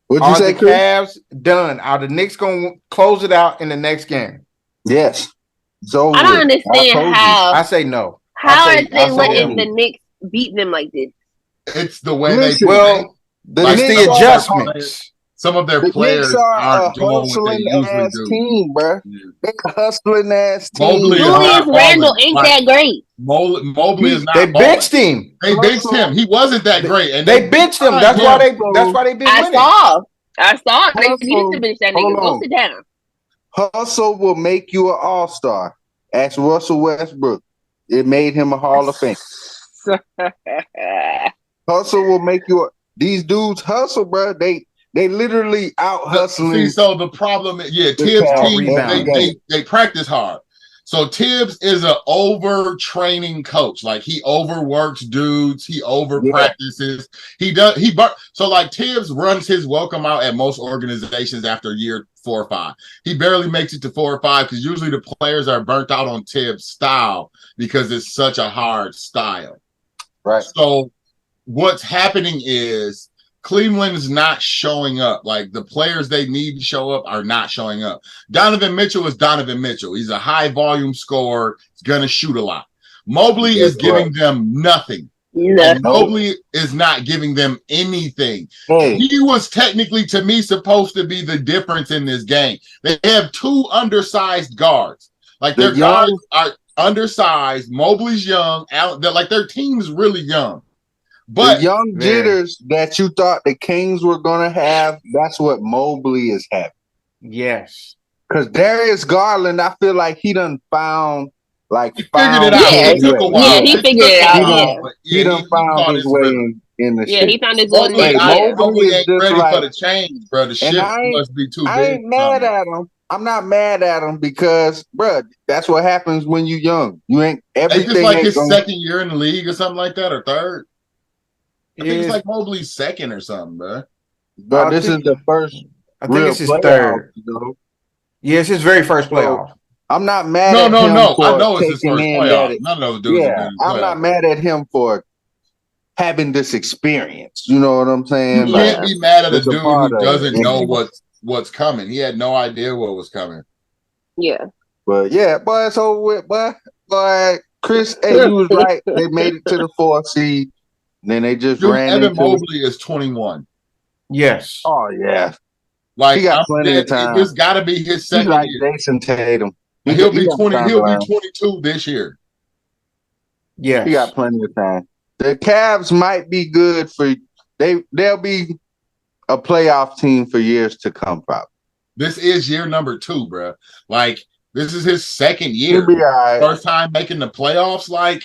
What'd you say, the Cavs done? Are the Knicks going to close it out in the next game? Yes. So I don't understand how. I say no. How are they letting the Knicks beat them like this? It's the way they. Well, it's the adjustments. Some of their players aren't doing what they usually do. Team, bro. They're a hustling ass team. Julius Randle ain't that great. Mobley is not. They benched him. They benched him. He wasn't that great, and they benched him. That's why they. That's why they've been winning. I saw. They needed to bench that nigga. Go sit down. Hustle will make you an all-star. Ask Russell Westbrook. It made him a Hall of Fame. Hustle will make you. These dudes hustle, bro. They literally out hustling. See, so the problem is, Tibbs team, they practice hard. So Tibbs is an overtraining coach. Like, he overworks dudes, he over practices. So like Tibbs runs his welcome out at most organizations after year 4 or 5. He barely makes it to 4 or 5 because usually the players are burnt out on Tibbs' style because it's such a hard style. Right. So what's happening is Cleveland's not showing up. Like, the players they need to show up are not showing up. Donovan Mitchell is Donovan Mitchell. He's a high volume scorer. He's going to shoot a lot. Mobley is giving them nothing. Mobley is not giving them anything. He was technically, to me, supposed to be the difference in this game. They have 2 undersized guards. Like, their guards are undersized. Mobley's young. Their team's really young. But the young jitters that you thought the Kings were going to have, that's what Mobley is having. Yes. Because Darius Garland, I feel like he done found, he figured it out. Yeah, it took a while. Yeah, he figured it out. He done found his way in. in the Yeah, shit. he found his little Mobley, thing. Hey, Yeah. Mobley is ain't just ready for like, the change, bro. The and shift must be too I big. ain't mad at him. I'm not mad at him because, bro, that's what happens when you young. You ain't It's just everything like ain't his going. second year in the league or something like that, or third. I think it's Is like Mobley's second or something, bro. But this is the first I think real it's his playoff. third. You know? Yeah, it's his very first So playoff. I'm not mad No, at no, him no. I for know it's his taking first in playoff. that. None of those dudes have been Yeah, in the I'm not playoff. mad at him for having this experience. You know what I'm saying? You Like, can't be mad at a it's a dude part who of it. doesn't know what's coming. He had no idea what was coming. Yeah. But yeah, boy, it's over with, boy. Chris, hey, you was right. They made it to the 4th seed. And then they just Dude, ran Evan into. Mobley is 21. Yes. Oh yeah, Like he got I'm plenty dead. of time. It's got to be his He's second like year. Jason Tatum. He'll be got 20. time He'll to be learn. 22 this year. Yes. He got plenty of time. The Cavs might be good for they'll be a playoff team for years to come, probably. This is year number 2, bro. Like this is his second He'll year. be all right. First time making the playoffs. Like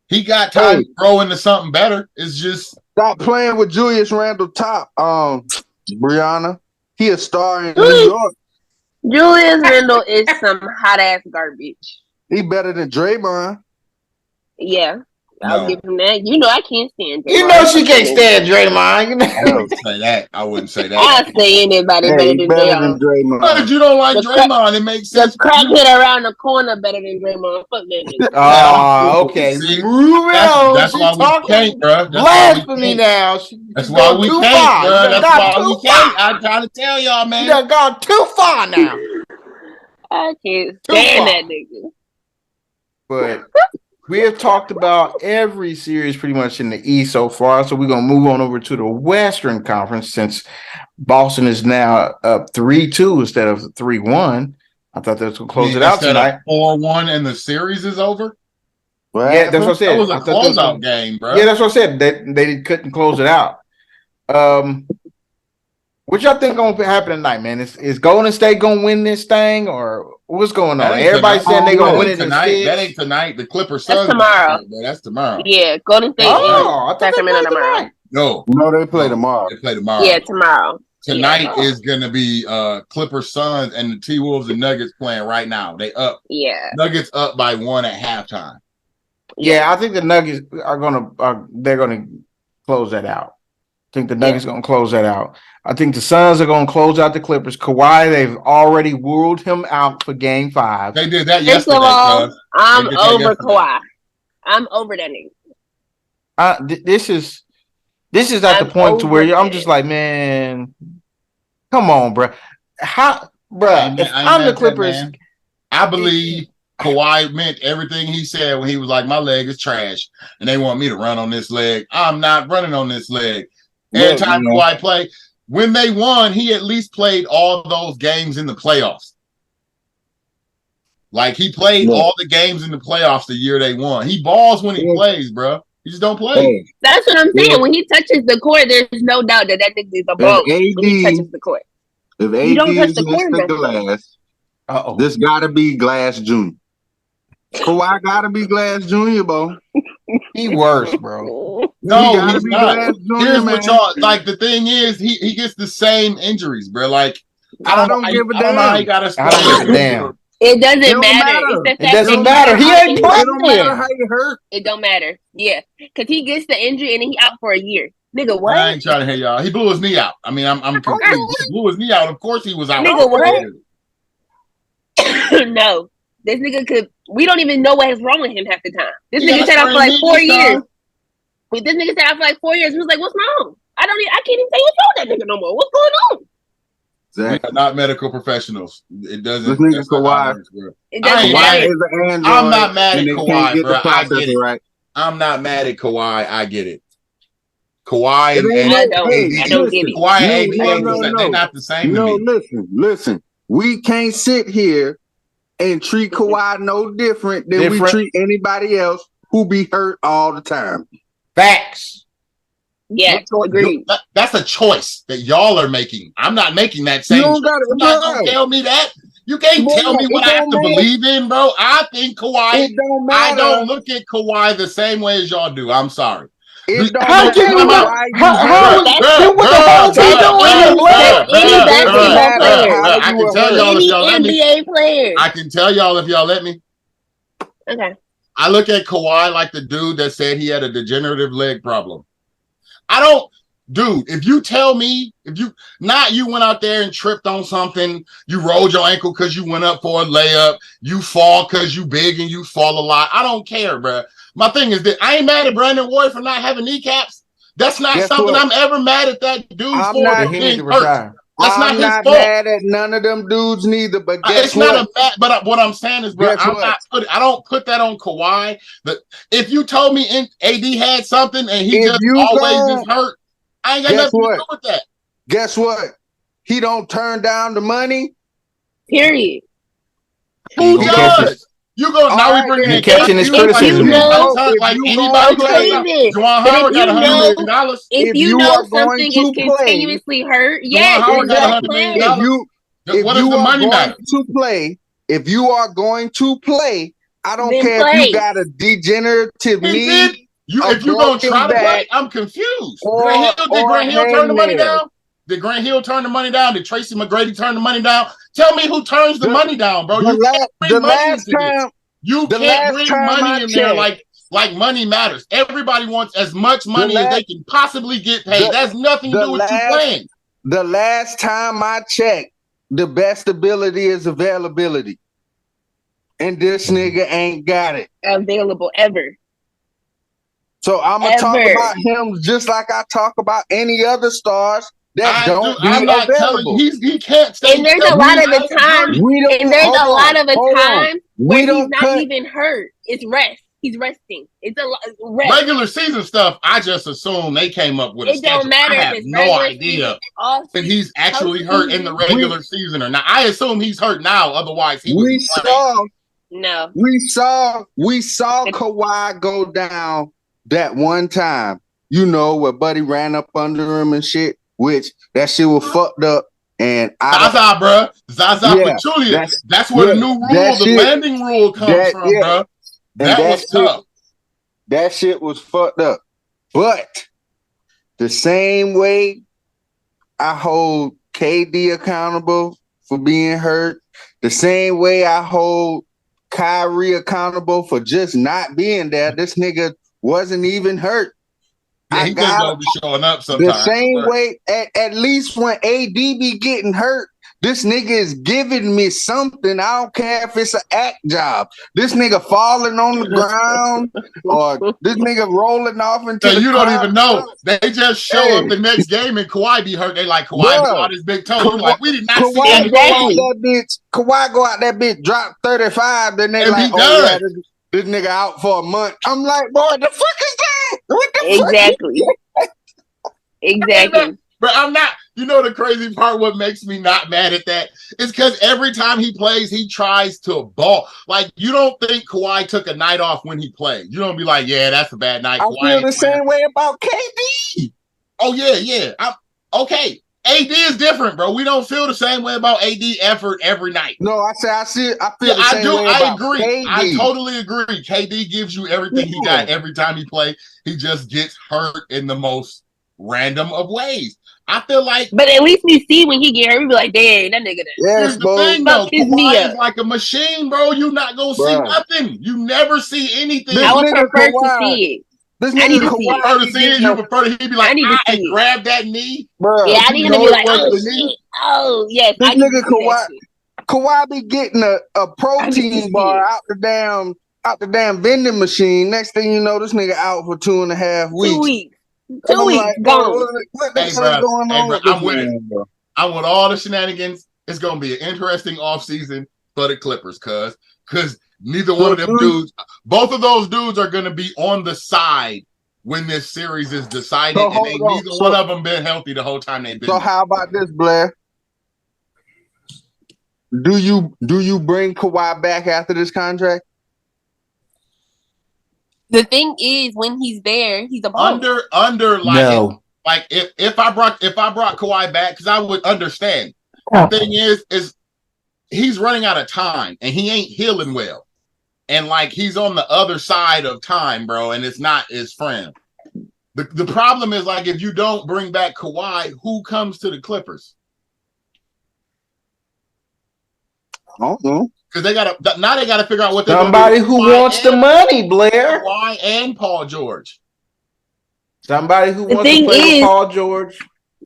he got time to grow into something better. It's just stop playing with Julius Randle top. Brianna. He a star in New York. Julius Randle is some hot ass garbage. He better than Draymond. Yeah. I'll no. give him that. You know I can't stand Draymond. You know she can't stand Draymond. You know? I wouldn't say that. I wouldn't say that. I'll say anybody Hey, better he than better Draymond. than Draymond. But you don't like The Draymond, it makes The sense. crackhead around the corner better than Draymond. Fuck that nigga. Oh, okay. See, Moving on. that's She why we talking can't, bro. blasphemy now. She That's she's why going we too can't, far. bro. You done That's gone why too we can't. far. I'm trying to tell y'all, You man. done gone too far now. I can't Too stand far. that nigga. But we have talked about every series pretty much in the East so far. So we're going to move on over to the Western Conference since Boston is now up 3-2 instead of 3-1. I thought that was going to close it out tonight. 4-1 and the series is over? Yeah, that's what I said. That was a closeout game, bro. Yeah, that's what I said. They couldn't close it out. What y'all think gonna happen tonight, man? Is Golden State gonna win this thing, or what's going on? Everybody saying they're gonna win it tonight. That ain't instead. tonight. The Clippers. That's tomorrow. That's tomorrow. Yeah, Golden State Oh, and I thought they Sacramento played tomorrow. tonight. No, they play tomorrow. They play tomorrow. Yeah, tomorrow. Tonight is gonna be Clippers Suns and the T-Wolves and Nuggets playing right now. They up. Yeah. Nuggets up by 1 at halftime. Yeah, I think the Nuggets they're gonna close that out. I think the Nuggets gonna close that out. I think the Suns are gonna close out the Clippers. Kawhi, they've already ruled him out for Game 5. They did that First yesterday. of all, I'm over yesterday. Kawhi. I'm over that nigga. This is at the point to where I'm just like, man, come on, bro. How, bro? If I'm the Clippers, I believe Kawhi meant everything he said when he was like, "My leg is trash, and they want me to run on this leg. I'm not running on this leg." Every time Kawhi played, when they won, he at least played all those games in the playoffs. Like he played all the games in the playoffs the year they won. He balls when he plays, bro. He just don't play. That's what I'm saying. When he touches the court, there's no doubt that nigga is a ball when he touches the court. If you don't touch the court, this gotta be Glass Jr. Kawhi gotta be Glass Jr., bro. He worse, bro. No, he's not. Here's what y'all like. The thing is, he gets the same injuries, bro. Like I don't give a damn. I don't know how he got us. Damn. It doesn't matter. It doesn't matter. He ain't playing. It don't matter how you hurt. It don't matter. Yeah, because he gets the injury and he out for a year. Nigga, what? I ain't trying to hear y'all. He blew his knee out. I mean, I'm confused. He blew his knee out. Of course, he was out. Nigga, what? No, this nigga could. We don't even know what is wrong with him half the time. This nigga said out for like 4 years. This nigga said out for like 4 years. He was like, "What's wrong? I can't even say what's wrong with that nigga no more. What's going on?" We are not medical professionals. It doesn't. This nigga Kawhi. I'm not mad at Kawhi, bro. I get it. Right. I'm not mad at Kawhi. I get it. Kawhi and I don't get it. Kawhi and they're not the same. No, listen. We can't sit here and treat Kawhi no different than we treat anybody else who be hurt all the time. Facts. Yeah, agreed. That's a choice that y'all are making. I'm not making that same choice. You're not gonna tell me that. You can't tell me what I have to believe in, bro. I think Kawhi. I don't look at Kawhi the same way as y'all do. I'm sorry. It don't How matter can you not? why you How hurt. is That's then what the hell is he doing? any It don't basketball matter player, how I you can were tell hurt. y'all if any y'all let me. NBA player. I can tell y'all if y'all let me. Okay. I look at Kawhi like the dude that said he had a degenerative leg problem. I don't, dude, if you tell me, you went out there and tripped on something, you rolled your ankle because you went up for a layup, you fall because you big and you fall a lot. I don't care, bro. My thing is that I ain't mad at Brandon Ward for not having kneecaps. That's not Guess something what? I'm ever mad at that dude I'm for not. He need being to hurt. retire. That's not I'm his not fault. mad at none of them dudes neither. But guess It's what? not a bad, but what I'm saying is, bro, Guess what? I don't put that on Kawhi. If you told me AD had something and he If just you always go, is hurt, I ain't got guess nothing to what? do with that. Guess what? He don't turn down the money. Period. Who Gonna catch does? his, You go All now? We right, bringing he then. in catching his KD. If Like you criticism then. know, If like you gonna anybody so can play, stop. Steven, Juwan but if Howard got you $100 know, million. if if you you know are going something is to play, continuously hurt, Juwan yes, Howard got let's $100 if play. million. if What does you the are money going matter? to play, if you are going to play, I don't Then care if you play. got a degenerative And knee, then a if you gonna try broken to play, back, I'm confused. Did or Grant Hill turn the money hangnail. down? Did Grant Hill turn the money down? Did Tracy McGrady turn the money down? Tell me who turns the money down, bro. You can't bring money into this. You The can't last bring time I money in there checked, like money matters. Everybody wants as much the money as last they can possibly get paid. the, That's nothing to the do with you last playing. the last time I checked, the best ability is availability. And this nigga ain't got it. Available ever. So I'm gonna talk Ever. about him just like I talk about any other stars that don't be I'm not telling available. you he can't stay. And there's a lot of the time, We don't and there's a lot of the hold on. time We where he's don't not cut. even hurt. It's rest. He's resting. It's a lot rest. Regular season stuff, I just assume they came up with a It don't schedule. matter I if have it's no regular idea season, off when season, he's actually hurt in the postseason. regular season or not. I assume he's hurt now, otherwise he would We be playing. No. we saw Kawhi go down that one time. You know, where Buddy ran up under him and shit, which that shit was fucked up. And Zaza, bro. Zaza Pachulia. That's where the new rule, the landing rule comes from, bro. That was tough. That shit was fucked up. But the same way I hold KD accountable for being hurt, the same way I hold Kyrie accountable for just not being there. This nigga wasn't even hurt. Yeah, he just don't be showing up sometimes. The same way, at least when AD be getting hurt, this nigga is giving me something. I don't care if it's an act job. This nigga falling on the ground or this nigga rolling off into the you crowd. don't even know. They just show up the next game and Kawhi be hurt. They like, Kawhi blew out his big toe. You like, we did not see Kawhi that. Kawhi go out that bitch, drop 35, then they and like, oh yeah, this nigga out for a month. I'm like, boy, the fuck is that? What the Exactly. Exactly. But I'm not, you know, the crazy part, what makes me not mad at that is because every time he plays, he tries to ball. Like, you don't think Kawhi took a night off when he played. You don't be like, yeah, that's a bad night. I Kawhi feel the same way about KD. Oh, yeah. Okay. AD is different, bro. We don't feel the same way about AD effort every night. No, I feel the same way I about agree. KD. I totally agree. KD gives you everything he got every time he plays. He just gets hurt in the most random of ways. I feel like, but at least we see when he get hurt, we be like, "Dang, that nigga." Here's the thing, though. Kawhi is like a machine, bro. You're not gonna see nothing. You never see anything. I would prefer to see it. This I need to you see it. prefer to see it. You prefer to he'd be like, I grab that knee, bro. Yeah, I need him to be like, oh shit, oh yes. This I need nigga to see that shit. Kawhi be getting a protein bar out the damn vending machine. Next thing you know, this nigga out for 2.5 weeks. 2 weeks. 2 weeks like, gone. What the fuck going on with I'm with it. I'm with all the shenanigans. It's gonna be an interesting offseason for the Clippers, cause neither one of them dudes, both of those dudes are gonna be on the side when this series is decided, and neither one of them been healthy the whole time they've been. So how about this, Blair? Do you bring Kawhi back after this contract? The thing is, when he's there, he's a ball. Under like no. Like if I brought Kawhi back, because I would understand. The thing is he's running out of time and he ain't healing well, and like he's on the other side of time, bro, and it's not his friend. The problem is like if you don't bring back Kawhi, who comes to the Clippers? Uh-huh. Because they gotta figure out what they're Somebody gonna do. who wants the money, Blair. Kawhi and Paul George. Somebody who wants to play with Paul George.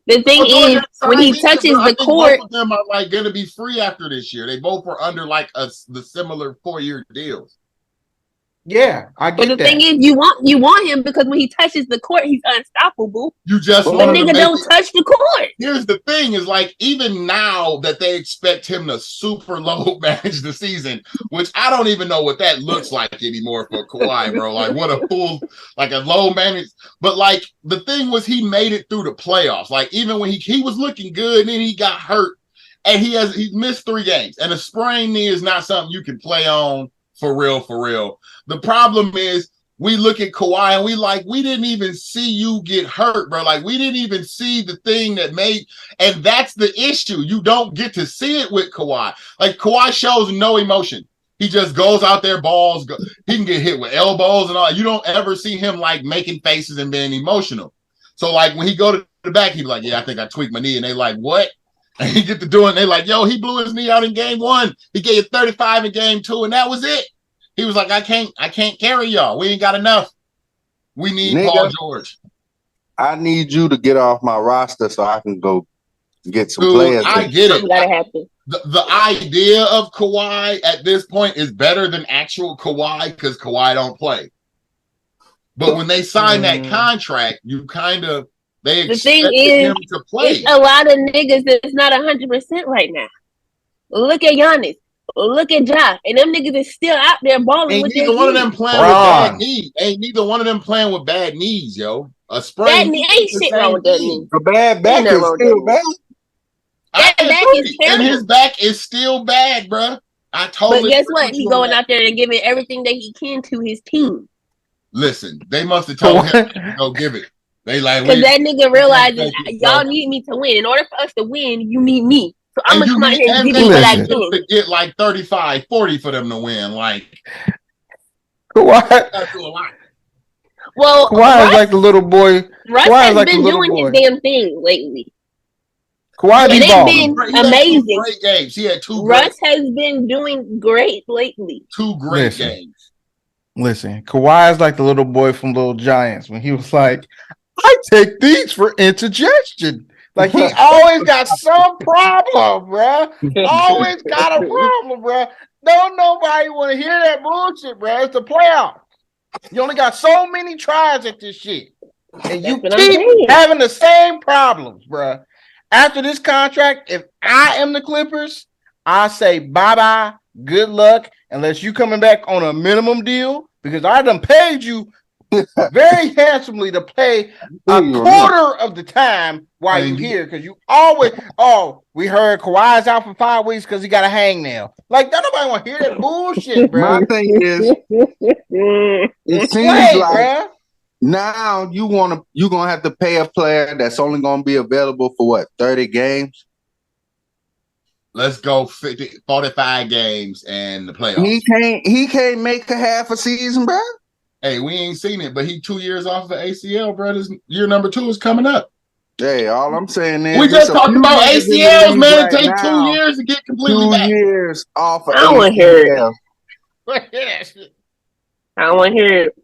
The thing is, when he touches the court, both of them are like going to be free after this year. They both were under like the similar 4-year deals. Yeah, I get that. But the thing is, you want him because when he touches the court, he's unstoppable. You just the nigga don't touch the court. Here's the thing: is like even now that they expect him to super load manage the season, which I don't even know what that looks like anymore for Kawhi, bro. Like what a full, like a low manage. But like the thing was, he made it through the playoffs. Like even when he was looking good, and then he got hurt, and he missed 3 games. And a sprained knee is not something you can play on for real, for real. The problem is we look at Kawhi and we didn't even see you get hurt, bro. Like we didn't even see the thing that made, and that's the issue. You don't get to see it with Kawhi. Like Kawhi shows no emotion. He just goes out there, balls. He can get hit with elbows and all. You don't ever see him like making faces and being emotional. So like when he go to the back, he's like, yeah, I think I tweaked my knee. And they like, what? And he get to doing, they like, yo, he blew his knee out in game 1. He gave 35 in game 2, and that was it. He was like, I can't carry y'all. We ain't got enough. We need Paul George. I need you to get off my roster so I can go get some Dude, players. I get it. Gotta happen. The idea of Kawhi at this point is better than actual Kawhi because Kawhi don't play. But when they sign that contract, you kind of they expect him to play. A lot of niggas that's not 100% right now. Look at Giannis. Look at Ja. And them niggas is still out there balling Ain't with neither one of them playing with bad knees. Ain't neither one of them playing with bad knees, yo. A sprain ain't shit wrong with that knee. A bad back is still bad. That back is terrible. And his back is still bad, bro. I totally. But guess what? He going out there and giving everything that he can to his team. Listen, they must have told him to go give it. They like because that nigga realizes y'all need me to win. In order for us to win, you need me. So I'm gonna come out here and give you what I can. To get like 35, 40 for them to win, like Kawhi. Well, Kawhi is like the little boy. Russ has been doing his damn thing lately. Kawhi and they've been amazing. Great games. He had 2. Russ has been doing great lately. 2 great games. Listen, Kawhi is like the little boy from Little Giants when he was like, "I take these for indigestion." Like he always got some problem, bro. Always got a problem, bro. Don't nobody want to hear that bullshit, bro. It's the playoffs. You only got so many tries at this shit, and you keep having the same problems, bro. After this contract, if I am the Clippers, I say bye-bye, good luck, unless you coming back on a minimum deal, because I done paid you very handsomely to play a quarter of the time while you here, because you always, we heard Kawhi's out for 5 weeks because he got a hangnail. Like, don't nobody want to hear that bullshit, bro. My thing is, it seems like bro. Now you're gonna have to pay a player that's only gonna be available for what, 30 games? Let's go 45 games and the playoffs. He can't make a half a season, bro. Hey, we ain't seen it, but he 2 years off of ACL, bro. Year number 2 is coming up. Hey, all I'm saying is we just talked about ACLs, man. It takes 2 years to get completely 2 back. years off of I don't want to hear it. I don't want to hear it.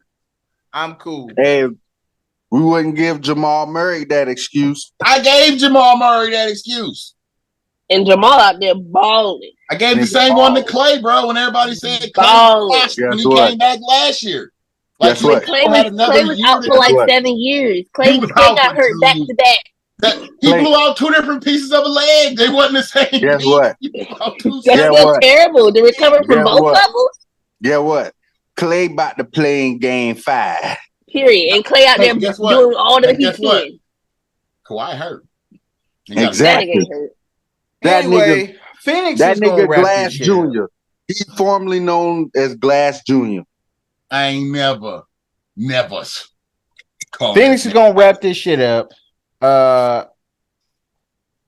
I'm cool. Hey, we wouldn't give Jamal Murray that excuse. I gave Jamal Murray that excuse. And Jamal out there balling. I gave the same one to Clay, bro, when everybody said Clay when he came back last year. Like Clay was out for like 7 years. Clay got hurt back to back. He blew out 2 different pieces of a leg. They wasn't the same. Guess what? That's still terrible. To recover from both levels? Yeah, what? Clay about to play in game 5. Period. And Clay out there doing all that he can. Kawhi hurt. Exactly. Anyway, Phoenix that is nigga Glass Jr. He's formerly known as Glass Jr. I ain't never. Phoenix is gonna wrap this shit up.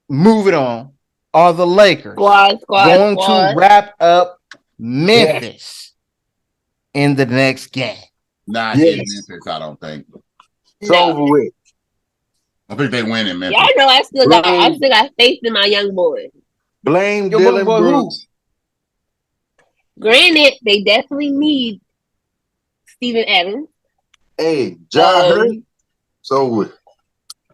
Move it on. Are the Lakers going to wrap up Memphis in the next game? Nah, Memphis, I don't think. It's over with. I think they win in Memphis. Y'all know I still got faith in my young boys. Blame Your Dylan boy Brooks. Granted, they definitely need Steven Adams. Hey, Ja hurt. So what?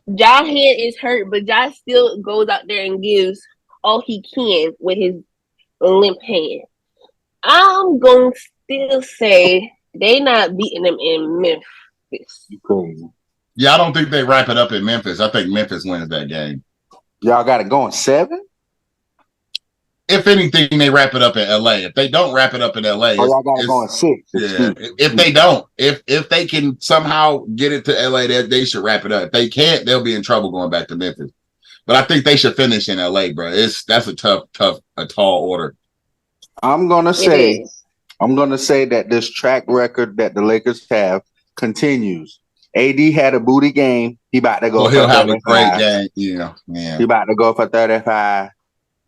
Ja head is hurt, but Ja still goes out there and gives all he can with his limp hand. I'm gonna still say they not beating them in Memphis. You crazy. Yeah, I don't think they wrap it up in Memphis. I think Memphis wins that game. Y'all got it going 7? If anything, they wrap it up in LA. If they don't wrap it up in LA, y'all got it going 6. Yeah. If they don't, if they can somehow get it to LA, they should wrap it up. If they can't, they'll be in trouble going back to Memphis. But I think they should finish in LA, bro. That's a tall order. I'm gonna say that this track record that the Lakers have continues. AD had a booty game. He about to go. Well, he'll have a great game. Yeah. He about to go for 35.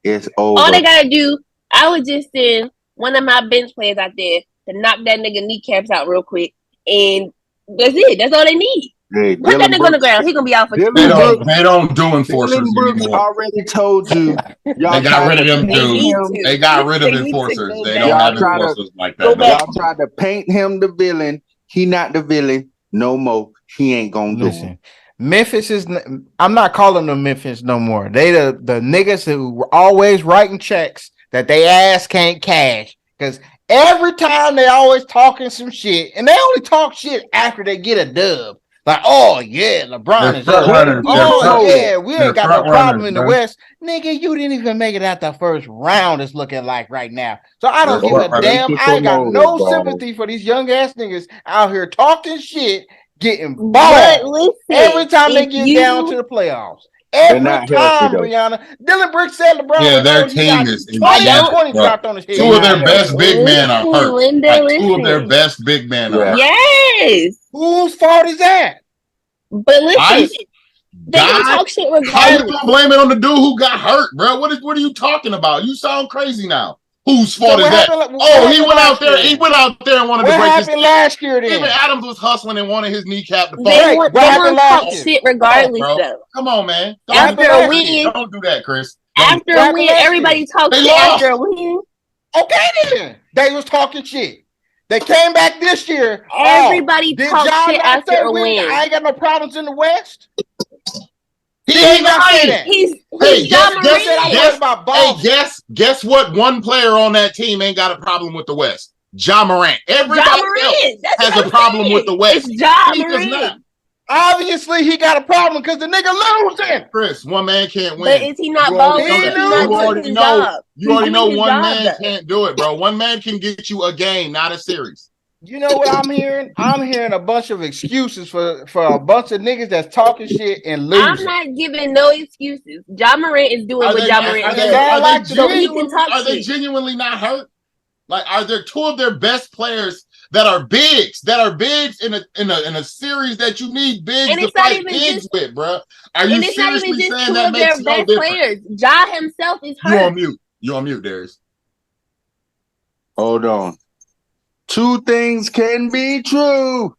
It's over. All they gotta do, I would just send one of my bench players out there to knock that nigga kneecaps out real quick, and that's it. That's all they need. Hey, put that nigga on the ground. He gonna be out for. They don't do enforcers anymore. Already told you. Y'all they got rid of them dudes. They got rid of enforcers. They don't have enforcers like that. Y'all tried to paint him the villain. He not the villain no more. He ain't gonna do it. Memphis is. I'm not calling them Memphis no more. They the niggas who were always writing checks that they ass can't cash, because every time they always talking some shit, and they only talk shit after they get a dub. Like, oh yeah, LeBron is up. Oh yeah, we ain't got no problem in the West. Nigga, you didn't even make it out the first round. It's looking like right now. So I don't give a damn. I ain't got no sympathy for these young ass niggas out here talking shit, getting balled every time they get down to the playoffs. Every time, Brianna. Dylan Brooks said LeBron. Yeah, their team is 20 dropped on his head. Two of their best big men are hurt. Two of their best big men are hurt. Yes. Whose fault is that? But listen, they can talk shit regardless. How you gonna blame it on the dude who got hurt, bro? What are you talking about? You sound crazy now. Whose fault is that? He went out there. He went out there and wanted to break his. What happened last year? Then even Adams was hustling and wanted his kneecap to fall. They want to talk shit regardless, though. Come on, man. After a win, don't do that, Chris. After a win, everybody talks shit after a win. Okay, then they was talking shit. They came back this year. Everybody talks shit after a win. I ain't got no problems in the West. He ain't not saying that. He's guess what? One player on that team ain't got a problem with the West. Ja Morant. Everybody else has a problem with the West. It's Ja Morant. Obviously, he got a problem because the nigga losing. Chris, one man can't win. But is he not balling? You already know one man can't do it, bro. One man can get you a game, not a series. You know what I'm hearing? I'm hearing a bunch of excuses for a bunch of niggas that's talking shit and losing. I'm not giving no excuses. Ja Morant is doing what Ja Morant does. So he can talk shit. Are they genuinely not hurt? Like, are there two of their best players that are bigs in a series that you need bigs to fight bigs with, bro? Are you seriously saying that makes no difference? Ja himself is hurt. You on mute, Darius. Hold on. Two things can be true.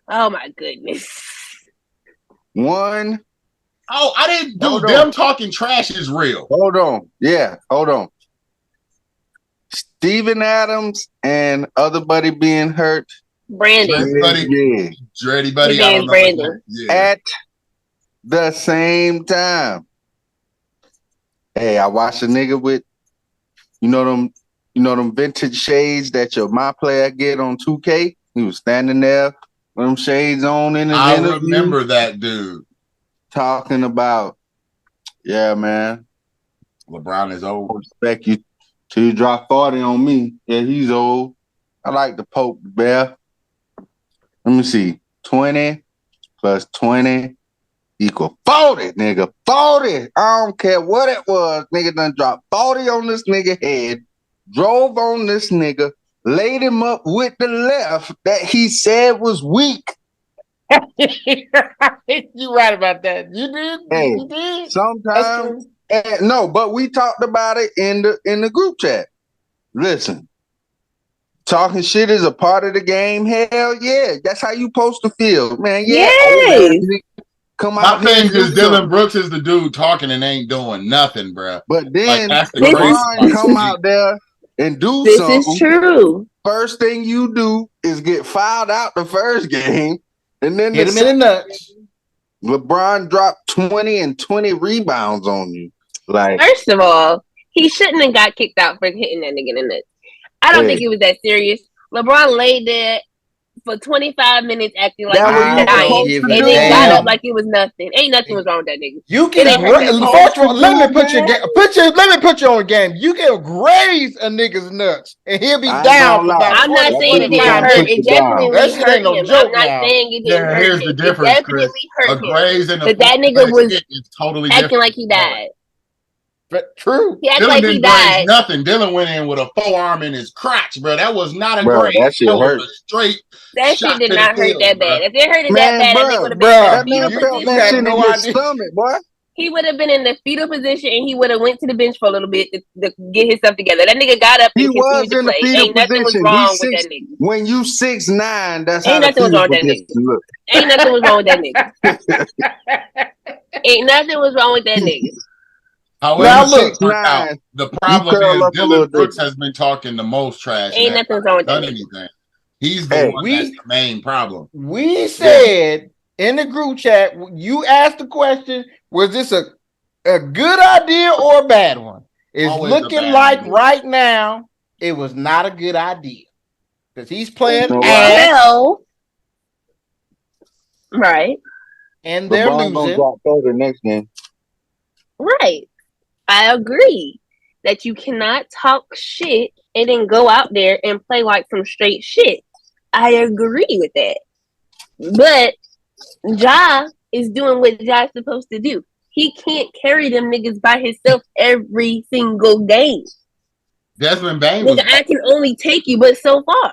Oh my goodness. One. Oh, I didn't do them talking trash is real. Hold on. Yeah, hold on. Steven Adams and other buddy being hurt. Brandon. Dreddy buddy. Brandon. At the same time. Hey, I watched a nigga with, them vintage shades that my player get on 2K. He was standing there with them shades on in his interview. I remember that dude. Talking about, yeah, man. LeBron is old. I respect you till you drop 40 on me. Yeah, he's old. I like to poke the bear. Let me see. 20 plus 20 equal 40, nigga. 40. I don't care what it was. Nigga done dropped 40 on this nigga head. Drove on this nigga. Laid him up with the left that he said was weak. You right about that. You did. Hey, you did. Sometimes no, but we talked about it in the group chat. Listen, Talking shit is a part of the game. Hell yeah. That's how you supposed to feel. Man, yeah. Yes. Come My out here thing and do is Dylan something. Brooks is the dude talking and ain't doing nothing, bro. But Like then that's the This crazy is- LeBron part. come out there and do This something. is true. First thing you do is get fouled out the first game. And then Hit him in the nuts. LeBron dropped 20 and 20 rebounds on you. Like, First of all, he shouldn't have got kicked out for hitting that nigga in the nuts. I don't think it was that serious. LeBron laid there for 25 minutes acting like he that was what you dying, give and a then got damn. up like it was nothing. Ain't nothing was wrong with that nigga. You It ain't hurt his whole- first of all, let me put you on game. You can graze a nigga's nuts and he'll be I ain't down gonna for lie. about I'm not 20, saying it 25 didn't hurt. minutes. It definitely That shit hurt ain't no him. joke I'm not now. saying it didn't Yeah, hurt here's him. the It difference, Chris. definitely A hurt him. graze in the But that nigga fourth was place is totally acting different. like he died. But true. He acted Dylan like he didn't graze died. nothing. Dylan went in with a forearm in his crotch, bro. That was not a Bro, graze. that shit That was hurt. a straight That shot shit did to the not hurt field, that bro. bad. If it hurted Man, that bad, that nigga bro, would have been in Bruh, the that fetal man felt you position. that have shit in no his idea. stomach, boy. He would have been in the fetal position, and he would have went to the bench for a little bit to get himself together. That nigga got up He and was continued to in the play. fetal Ain't nothing was position. wrong with that nigga. When you 6'9", that's how Ain't the nothing was fetal wrong with that position nigga. look. Ain't nothing was wrong with that nigga. Ain't nothing was wrong with that nigga. However, Now it look, turned out, 6'9", the problem curl is up a little Dylan Brooks different. has been talking the most trash and Ain't has nothing wrong with that done nigga. anything. He's the Hey, one that's the main problem. we said in the group chat, you asked the question, was this a good idea or a bad one? It's Always a looking bad like idea. right now it was not a good idea. Because he's playing You know ass Well, right, and they're LeBron gonna losing. drop 30 next game. right. I agree that you cannot talk shit and then go out there and play like some straight shit. I agree with that. But Ja is doing what Ja's supposed to do. He can't carry them niggas by himself every single game. Desmond Bain was Nigga, I can only take you but so far.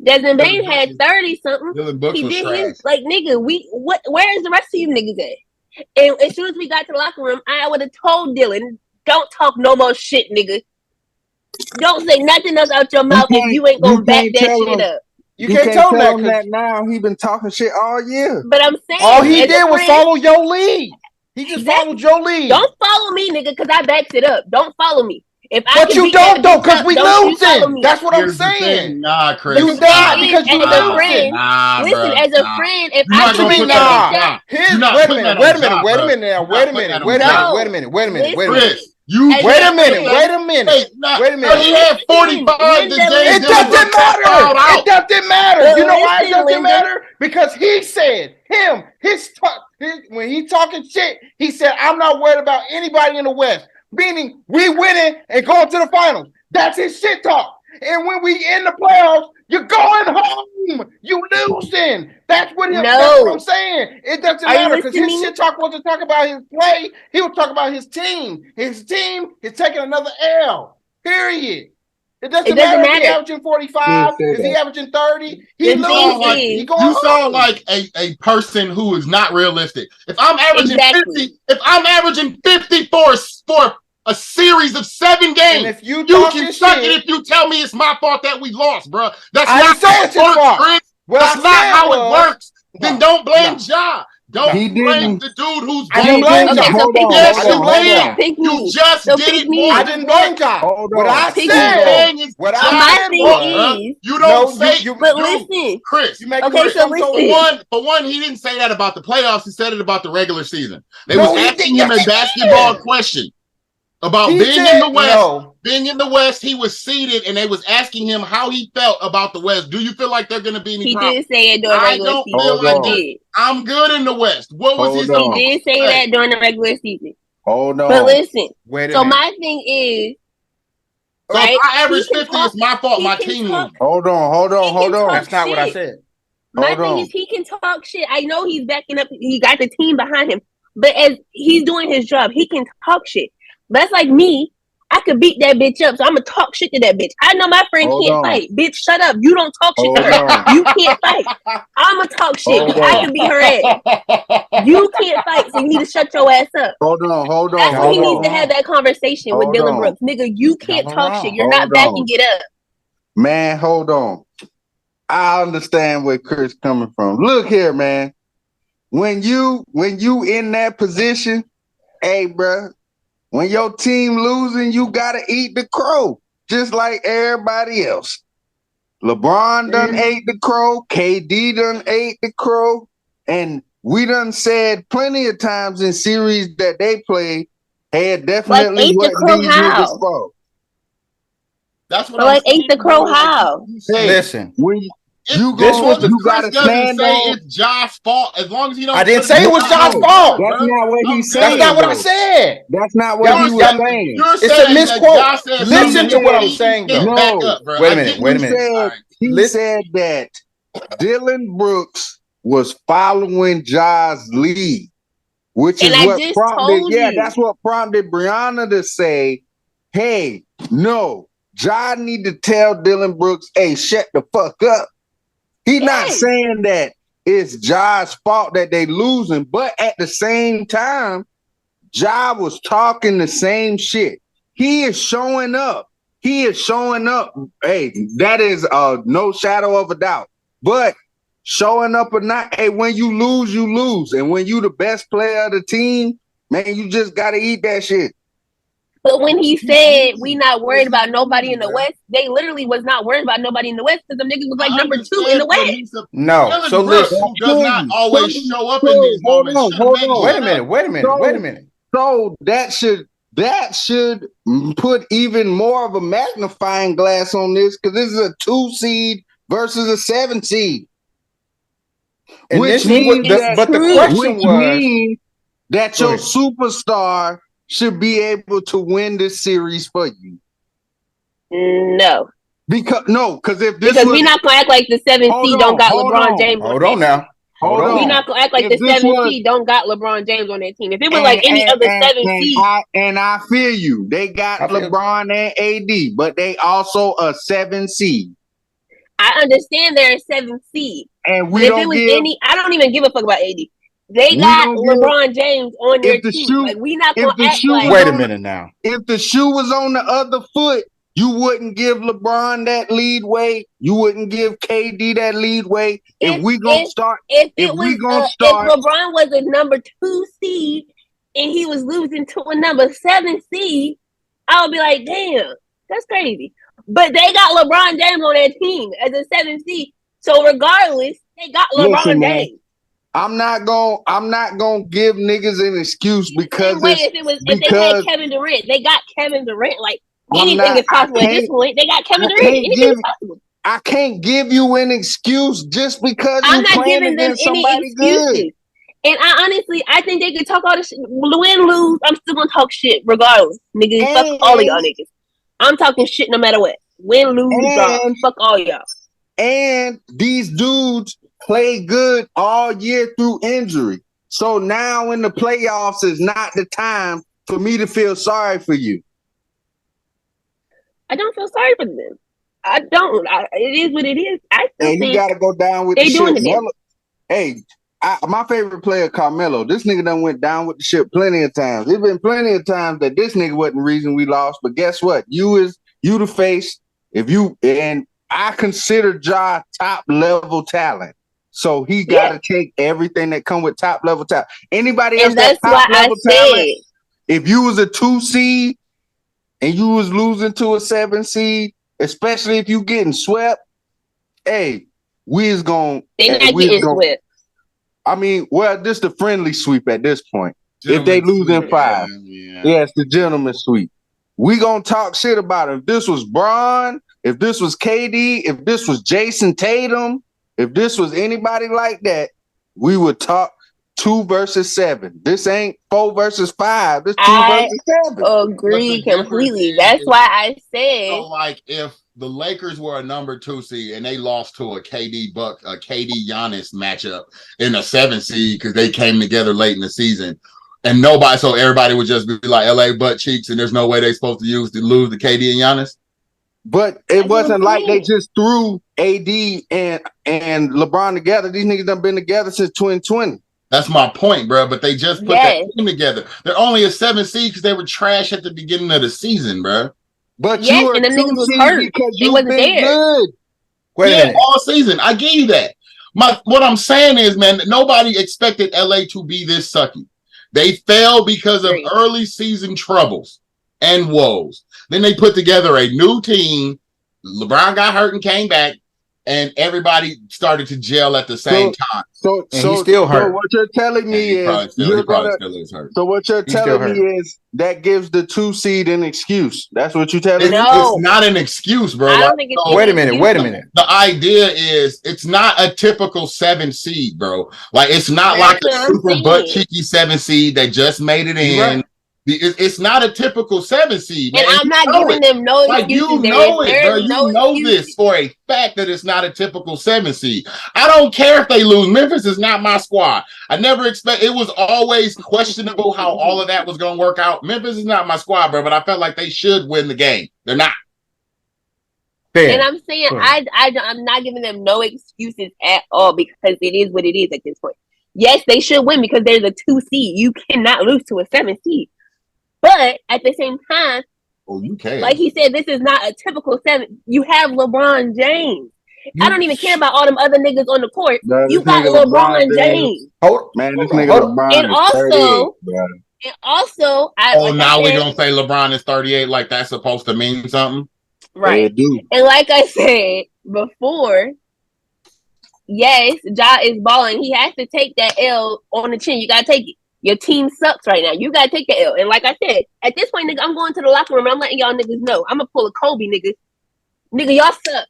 Desmond Dylan Bain Brooks had was- 30 something. Dylan Brooks He was did trash. his like nigga. Where is the rest of you niggas at? And as soon as we got to the locker room, I would have told Dylan, don't talk no more shit, nigga. Don't say nothing else out your mouth if you ain't gonna back that shit up. You can't tell him that now. He been talking shit all year. But I'm saying all he as did a was friend, follow your lead. He just Exactly. followed your lead. don't follow me, nigga, because I backs it up. Don't follow me. If I But can you beat don't that though, bitch because up, we don't you follow losing. me. That's what Here's I'm the saying. thing. Nah, Chris. You died thing because is, you as a losing. friend, Nah, Listen, bruh, as a nah. friend, if You're I not What you can gonna mean, beat put that that on bitch nah? up, Ja. You're not putting that on Wait a Ja, minute. Wait a bruh. minute now. You're Wait a not putting minute. that Wait a on Ja. minute. Wait a minute. Wait a minute. Wait a minute. Chris, you As Wait a a minute. friend, Wait a minute. Wait, nah, Wait a no, minute. he had 45 the Linda, game. It Dylan doesn't Brooks got fouled matter. It out. doesn't matter. But You know why it listen, doesn't Linda. matter? Because he said when he talking shit, he said, I'm not worried about anybody in the West. Meaning we winning and going to the finals. That's his shit talk. And when we in the playoffs, you're going home. You losing. That's what No. that's what I'm saying. It doesn't Are you matter because his listening? shit talk wasn't talking about his play. He was talking about his team. His team is taking another L. Period. It doesn't matter if he's averaging 45, He is he said that. averaging 30? He The You thing sound losing. like is- He going you sound home. like a person who is not realistic. If I'm averaging Exactly. 50, if I'm averaging 50 for a series of 7 And games, if you you talking can suck it shit, if you tell me it's my fault that we lost, bro. That's I not didn't say how it's it his works, fault. Chris. what That's I not said how was, it works. Then don't blame Ja. Don't He blame didn't. the dude who's I going didn't blame to Ja. Okay, so Hold pick on, me. Yes, I you didn't blame did. Ja. Pick You me. just So did pick it me. more I than didn't blame once. Ja. Hold What on. I Pick said me. Thing is, what So I my said thing was, is, you don't say but dude, listen. Chris. you making Okay, it so some sort For listen. one, he didn't say that about the playoffs. He said it about the regular season. They No, was he asking didn't. him a Yes, he basketball did. question about He being in said the West. no. Being in the West, he was seated, and they was asking him how he felt about the West. Do you feel like they're going to be any He problem? did say it during I regular don't season. feel Hold like on. that. I'm good in the West. What was Hold his? on. He did say that during the regular season. Hold But on. listen. Wait a So minute. my thing is, So right? if I average He can 50, talk- it's my fault. he My can team talk- loses. Hold on. Hold on. He Hold can on. talk That's not what I shit. said. My Hold thing on. is he can talk shit. I know he's backing up. He got the team behind him. But as he's doing his job, he can talk shit. That's like me. I could beat that bitch up, so I'm gonna talk shit to that bitch. I know my friend Hold can't on. fight. Bitch, shut up. You don't talk shit to Hold her. on. You can't fight. I'ma talk shit Hold because I on. can beat her ass. You can't fight, so you need to shut your ass up. Hold on. Hold on. That's what Hold he needs to on. have that conversation with Hold Dylan on. Brooks. Nigga, you can't Y'all talk wrong. shit. You're not Hold backing on. it up. Man, hold on. I understand where Chris coming from. Look here, man. When you in that position, hey, bro, when your team losing, you gotta eat the crow, just like everybody else. LeBron done ate the crow, KD done ate the crow, and we done said plenty of times in series that they played, hey, it definitely ate the wasn't crow these niggas' how? fault. That's what But I'm like saying. ate the crow bro. Like, how? Hey, Listen, when this was the you Chris gotta doesn't stand say on. it's Josh's fault as long as he don't. I didn't put say it was Josh Josh's on fault. blast, That's bro. not what I'm he's good. That's not saying, what I though. said. That's not what he was saying. You're It's a saying misquote. that Josh said Listen to what I'm he saying, can't though. back No. up, bro. Wait a minute. Wait a minute. He said that Dylan Brooks was following Ja's lead, which And is I what just prompted. told Yeah, you. that's what prompted Brianna to say, "Hey, no, Ja need to tell Dylan Brooks, hey, shut the fuck up." He's not Yes. saying that it's Ja's fault that they losing, but at the same time, Ja was talking the same shit. He is showing up. He is showing up. Hey, that is no shadow of a doubt. But showing up or not, hey, when you lose, you lose. And when you the best player of the team, man, you just gotta eat that shit. But when he said we not worried about nobody in the West, they literally was not worried about nobody in the West because them niggas was like number 2 in the West. No, so Brooks, listen. who does not always show up in these moments. Wait a minute. Wait a minute. Wait a minute. So that should put even more of a magnifying glass on this because this is a 2 seed versus a 7 seed. And Which this is means what that, but the question which was means that your superstar should be able to win this series for you. No. Because if this because was, we not gonna act like the 7 seed don't got LeBron James on that team. Hold on. We not gonna act like If the this 7 was- seed don't got LeBron James on that team. If it was like any other 7 seed, I feel you. They got LeBron and AD, but they also a 7 seed. I understand they're a 7 seed. And but if it was any, I don't even give a fuck about AD. They got LeBron James on their team. Like we not gonna act like. Wait a minute now. If the shoe was on the other foot, you wouldn't give LeBron that lead way. You wouldn't give KD that lead way. If LeBron was a number 2 seed and he was losing to a number 7 seed, I would be like, damn, that's crazy. But they got LeBron James on their team as a 7 seed. So regardless, they got LeBron James. I'm not gonna give niggas an excuse because if they had Kevin Durant, they got Kevin Durant. Like anything is possible at this point. They got Kevin Durant. Anything is possible. I can't give you an excuse just because I'm not giving them any excuses. Good. And I think they could talk all this shit. Win, lose, I'm still gonna talk shit regardless. Niggas, fuck all of y'all niggas. I'm talking shit no matter what. Win, lose, draw. Fuck all y'all. And these dudes play good all year through injury. So now in the playoffs is not the time for me to feel sorry for you. I don't feel sorry for them. I don't. It is what it is. And you got to go down with the ship. Hey, my favorite player, Carmelo. This nigga done went down with the ship plenty of times. There's been plenty of times that this nigga wasn't the reason we lost. But guess what? You the face. And I consider Ja top level talent. So he got to take everything that come with top level talent. Anybody else that's top level talent? If you was a 2 seed and you was losing to a 7 seed, especially if you getting swept, hey, we is going. They not getting swept. I mean, well, this the friendly sweep at this point. If they lose in 5, it's the gentleman's sweep. We gonna talk shit about it. If this was Bron, if this was KD, if this was Jason Tatum, if this was anybody like that, we would talk 2 versus 7. This ain't 4 versus 5. This 2 versus 7. Agree completely. That's why I said. So, like, if the Lakers were a number 2 seed and they lost to a KD Giannis matchup in a 7 seed because they came together late in the season, and everybody would just be like LA butt cheeks, and there's no way they're supposed to lose to KD and Giannis. But it wasn't like they just threw AD and LeBron together. These niggas done been together since 2020. That's my point, bro. But they just put that team together. They're only a 7 seed because they were trash at the beginning of the season, bro. But yes, you are and them niggas 2 was seed hurt. because They you've wasn't been there. good. Wait a minute. All season. I give you that. What I'm saying is, man, nobody expected LA to be this sucky. They fell because of early season troubles and woes. Then they put together a new team. LeBron got hurt and came back, and everybody started to gel at the same time. So he's still hurt. So what you're telling me is he probably still is hurt. So what you're telling me is that gives the 2 seed an excuse. That's what you're telling me? It's not an excuse, bro. I don't think it's wait a minute. The idea is it's not a typical 7 seed, bro. Like it's not like a super butt cheeky 7 seed that just made it in. Right. It's not a typical 7 seed, man. And I'm not giving them no excuses. Like you know it, bro. You know this for a fact that it's not a typical 7 seed. I don't care if they lose. Memphis is not my squad. I never expect. It was always questionable how all of that was going to work out. Memphis is not my squad, bro. But I felt like they should win the game. They're not. Fair. And I'm saying I'm not giving them no excuses at all because it is what it is at this point. Yes, they should win because there's a 2 seed. You cannot lose to a 7 seed. But at the same time, you can. Like he said, this is not a typical 7. You have LeBron James. I don't even care about all them other niggas on the court. You got LeBron James. Man, this nigga LeBron and also, now we're gonna say LeBron is 38, like that's supposed to mean something, right? And like I said before, yes, Ja is balling. He has to take that L on the chin. You gotta take it. Your team sucks right now. You gotta take the L. And like I said, at this point, nigga, I'm going to the locker room and I'm letting y'all niggas know. I'm gonna pull a Kobe, nigga. Nigga, y'all suck.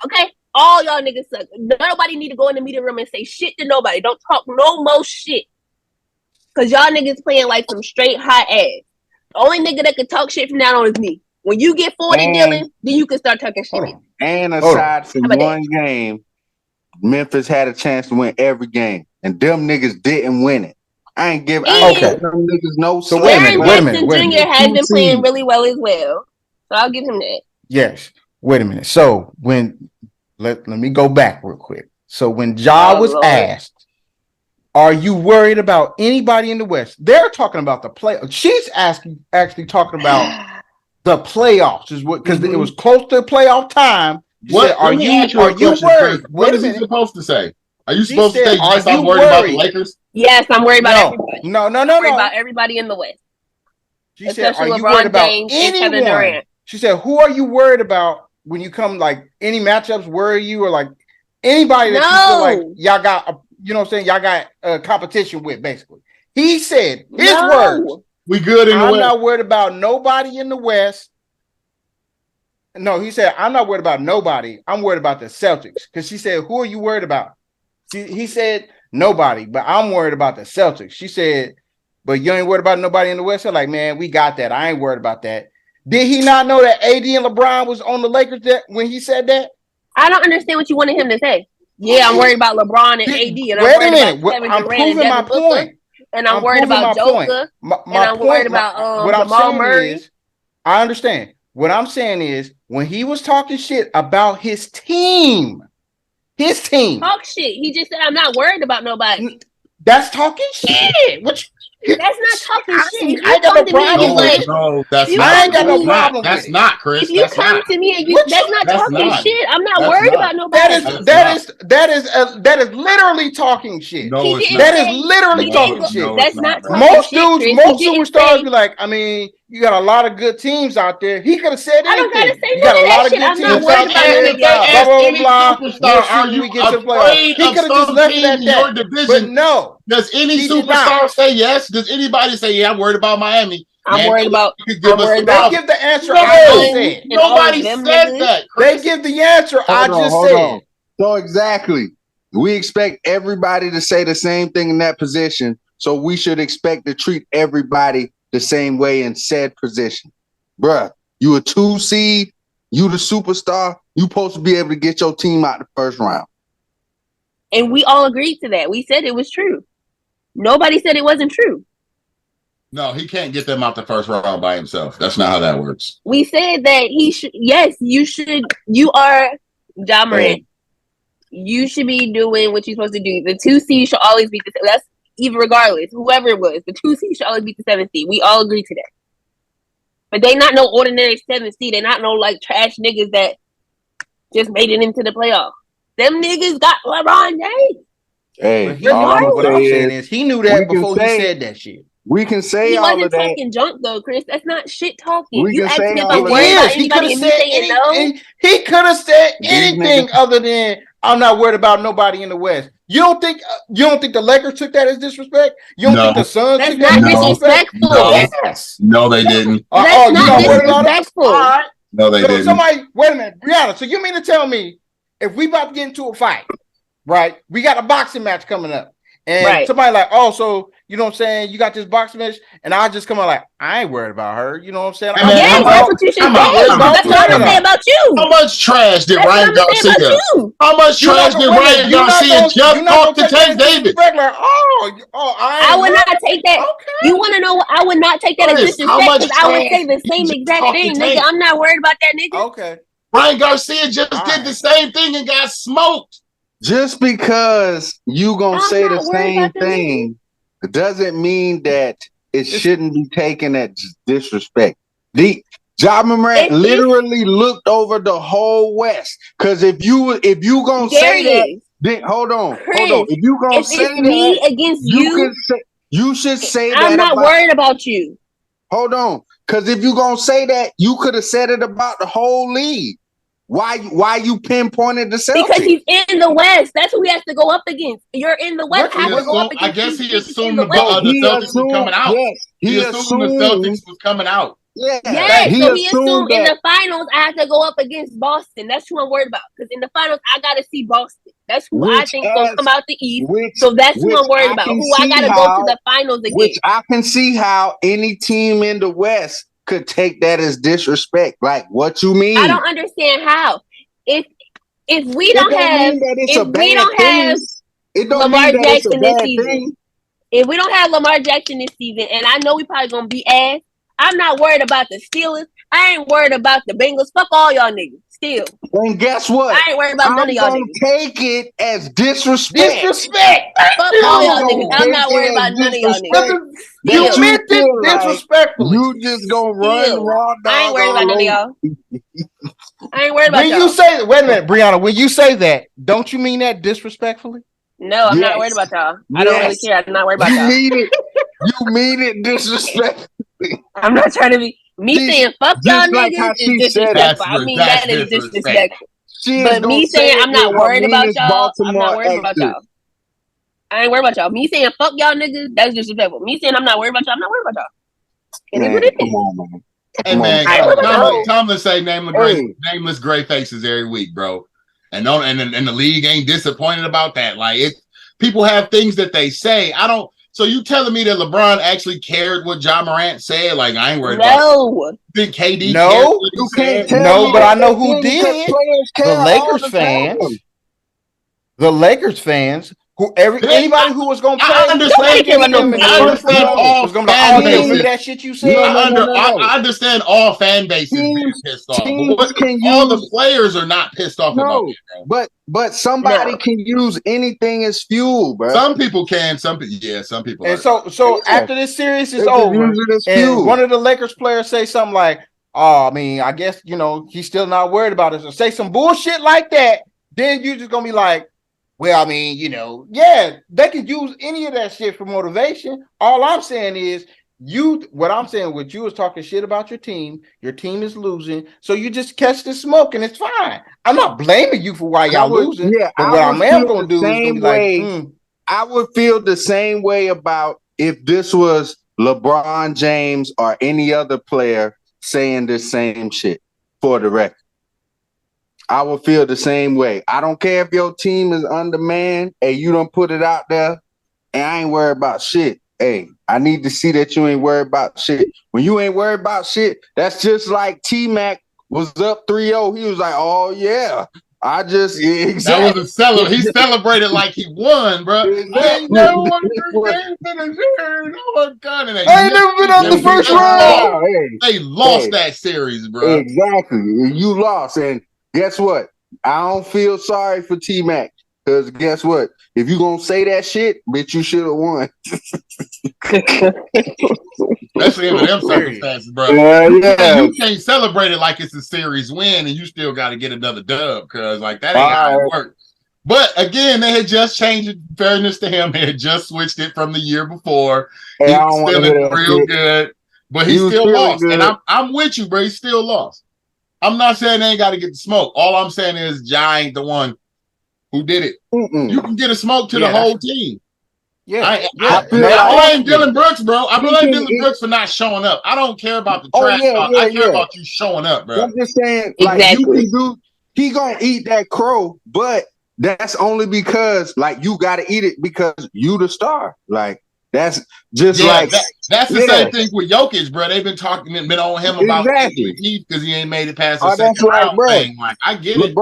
Okay? All y'all niggas suck. Nobody need to go in the meeting room and say shit to nobody. Don't talk no more shit. Cause y'all niggas playing like some straight hot ass. The only nigga that can talk shit from now on is me. When you get 40, Dylan, then you can start talking shit. And aside from one game, Memphis had a chance to win every game. And them niggas didn't win it. I ain't give them niggas no. So wait a minute. Jr. has been playing really well as well, so I'll give him that. Yes. Wait a minute. So when let me go back real quick. So when Ja was asked, "Are you worried about anybody in the West?" They're talking about the play. She's actually talking about the playoffs. Is what because it was close to playoff time. Are you worried? What is he supposed to say? Are you supposed to say, yes, I'm worried about the Lakers? Yes, I'm worried about everybody. No. I'm worried about everybody in the West. She said, are you worried about anyone? She said, who are you worried about when you come, like, any matchups worry you or, like, anybody that you feel like y'all got, you know what I'm saying, y'all got competition with, basically. He said, his words. We good in the West. I'm not worried about nobody in the West. No, he said, I'm not worried about nobody. I'm worried about the Celtics. Because she said, who are you worried about? He said, nobody, but I'm worried about the Celtics. She said, but you ain't worried about nobody in the West? I'm like, man, we got that. I ain't worried about that. Did he not know that AD and LeBron was on the Lakers when he said that? I don't understand what you wanted him to say. Yeah, I'm worried about LeBron and AD. And wait a minute. I'm proving my point. And I'm worried about Joker. And I'm worried about Jamal Murray. I understand. What I'm saying is, when he was talking shit about his team, talk shit. He just said, I'm not worried about nobody. That's talking shit. That's not talking shit. I got no problem with it. No, that's not. I ain't got no problem with it. That's not, Chris. If you come to me and that's not talking shit. I'm not worried about nobody. That is literally talking shit. No, it's not. That is literally talking shit. That's not most dudes, most superstars be like, I mean, you got a lot of good teams out there. He could have said anything. I don't gotta say you got a lot of good teams out there. Blah blah blah. Are you afraid of some team in your division? But no. Does any superstar say yes? Does anybody say, yeah, I'm worried about Miami? I'm worried about. They give the answer I just said. Nobody said that. They give the answer I just said. So exactly. We expect everybody to say the same thing in that position. So we should expect to treat everybody the same way in said position. Bruh, you a 2 seed, you the superstar, you supposed to be able to get your team out the first round. And we all agreed to that. We said it was true. Nobody said it wasn't true. No, he can't get them out the first round by himself. That's not how that works. We said that he should. Yes, you should. You are Ja Morant. You should be doing what you're supposed to do. The 2 seed should always beat the. That's even regardless, whoever it was. The 2 seed should always beat the 7 seed. We all agree to that. But they not no ordinary 7 seed. They not no like trash niggas that just made it into the playoffs. Them niggas got LeBron James. Hey, all what I'm saying is he knew that before he said that shit. We can say he all wasn't of that. talking junk though, Chris. That's not shit talking. We You can asked say me if all I'm of worried about that. He could anybody have and me said saying no. he could have said These anything niggas- other than I'm not worried about nobody in the West. You don't think the Lakers took that as disrespect? You don't think the Suns That's took that not as disrespect? disrespectful. Yes. No, they didn't. That's You not not worried about it? disrespectful. All right. No, they So didn't. somebody, wait a minute, Brianna. So you mean to tell me if we about to get into a fight, right? We got a boxing match coming up, and somebody like, oh, so you know what I'm saying? You got this boxing match, and I just come out like, I ain't worried about her. You know what I'm saying? Yes, that's what you should say. That's what I'm gonna say about you. How much trash did Ryan Garcia? How much trash did Ryan Garcia just talk to Tank Davis? I would not take that. Okay. You want to know what? I would not take that as disrespect because I would say the same exact thing, nigga. I'm not worried about that, nigga. Okay. Ryan Garcia just did the same thing and got smoked. Just because you gonna say the same thing doesn't mean that it shouldn't be taken as disrespect. Ja Morant literally looked over the whole West. Because if you gonna say that, then hold on. If you gonna say that, me against you should say that. I'm not worried about you. Hold on, because if you gonna say that, you could have said it about the whole league. Why you pinpointed the Celtics? Because he's in the West. That's who he has to go up against. You're in the West. I guess he assumed the Celtics was coming out. Yes, he assumed the Celtics was coming out. Yeah. Yes, so he assumed in the finals I have to go up against Boston. That's who I'm worried about. Because in the finals, I gotta see Boston. That's who I think is gonna come out the East. So that's who I'm worried about. Who I gotta go to the finals against. Which I can see how any team in the West could take that as disrespect. Like, what you mean? I don't understand how. If we don't have Lamar Jackson this season, if we don't have Lamar Jackson this season, and I know we probably gonna be ass, I'm not worried about the Steelers. I ain't worried about the Bengals. Fuck all y'all niggas. Still. And guess what? I ain't worried about none of y'all niggas. Take it as disrespect. Fuck all y'all niggas. I'm not worried about none of y'all niggas. You meant it disrespectfully. You just gonna run raw dog. I ain't worried about none of y'all. I ain't worried about y'all. When you say, wait a minute, Brianna, when you say that, don't you mean that disrespectfully? No, I'm not worried about y'all. I don't really care. I'm not worried about y'all. You mean it disrespectfully. I'm not trying to be saying fuck y'all niggas is disrespectful. I mean that is disrespectful. But me saying I'm not worried about y'all, I'm not worried about y'all. I ain't worried about y'all. Me saying fuck y'all niggas, that's disrespectful. Me saying I'm not worried about y'all, I'm not worried about y'all. It is what it is. Hey man, Tomlin say nameless gray faces every week, bro. And the league ain't disappointed about that. Like people have things that they say. So you telling me that LeBron actually cared what Ja Morant said? Like I ain't worried about it. Think KD cared what he said? No, but I know who did. The Lakers fans. The Lakers fans. Anybody who was gonna play, I understand all fan bases. That shit you said. I understand all fan bases being pissed off. All the players are not pissed off about it, bro. But somebody can use anything as fuel, bro. Some people can. Some people. And so after this series is over, and one of the Lakers players say something like, "Oh, I mean, I guess he's still not worried about it." Or say some bullshit like that, then you just gonna be like, well, I mean, they could use any of that shit for motivation. All I'm saying is what you was talking shit about your team is losing. So you just catch the smoke and it's fine. I'm not blaming you for why y'all losing. Yeah, but what I am going to do is going to be like, I would feel the same way about if this was LeBron James or any other player saying the same shit for the record. I would feel the same way. I don't care if your team is undermanned and you don't put it out there and I ain't worried about shit. Hey, I need to see that you ain't worried about shit. When you ain't worried about shit, that's just like T-Mac was up 3-0. He was like, oh, yeah. That was a celebration. He celebrated like he won, bro. I ain't never won the game in a year. Oh my God. I ain't never been on the first round. They lost that series, bro. Exactly. You lost. And guess what? I don't feel sorry for T-Mac. Because guess what? If you gonna say that shit, bitch, you should have won. Especially in them circumstances, bro. Yeah. You can't celebrate it like it's a series win, and you still got to get another dub because like that ain't how it works. But again, they had just changed it. In fairness to him, they had just switched it from the year before. He was feeling real good, but he still lost. Good. And I'm with you, bro. He still lost. I'm not saying they ain't got to get the smoke. All I'm saying is Ja ain't the one who did it. You can get a smoke to the whole team. I blame Dylan Brooks, bro. I blame Dylan Brooks for not showing up. I don't care about the trash talk. I care about you showing up, bro. I'm just saying, like, you can do. He gonna eat that crow, but that's only because, like, you got to eat it because you the star. Like, that's just that's the same thing with Jokic, bro. They've been on him about MVP because he ain't made it past the second round thing. Like, I get it.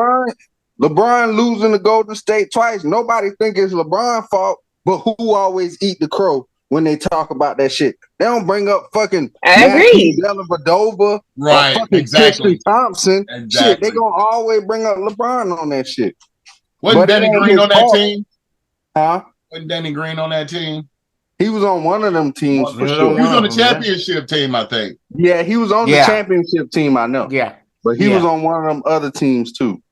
LeBron losing to Golden State twice. Nobody think it's LeBron's fault. But who always eat the crow when they talk about that shit? They don't bring up fucking Dellavedova, right? Exactly. Tristan Thompson. Shit, they gonna always bring up LeBron on that shit. Wasn't Danny Green on that team? Huh? Wasn't Danny Green on that team? He was on one of them teams for sure. He was on the championship team, I think. Yeah, he was on the championship team, I know. Yeah. But he was on one of them other teams too.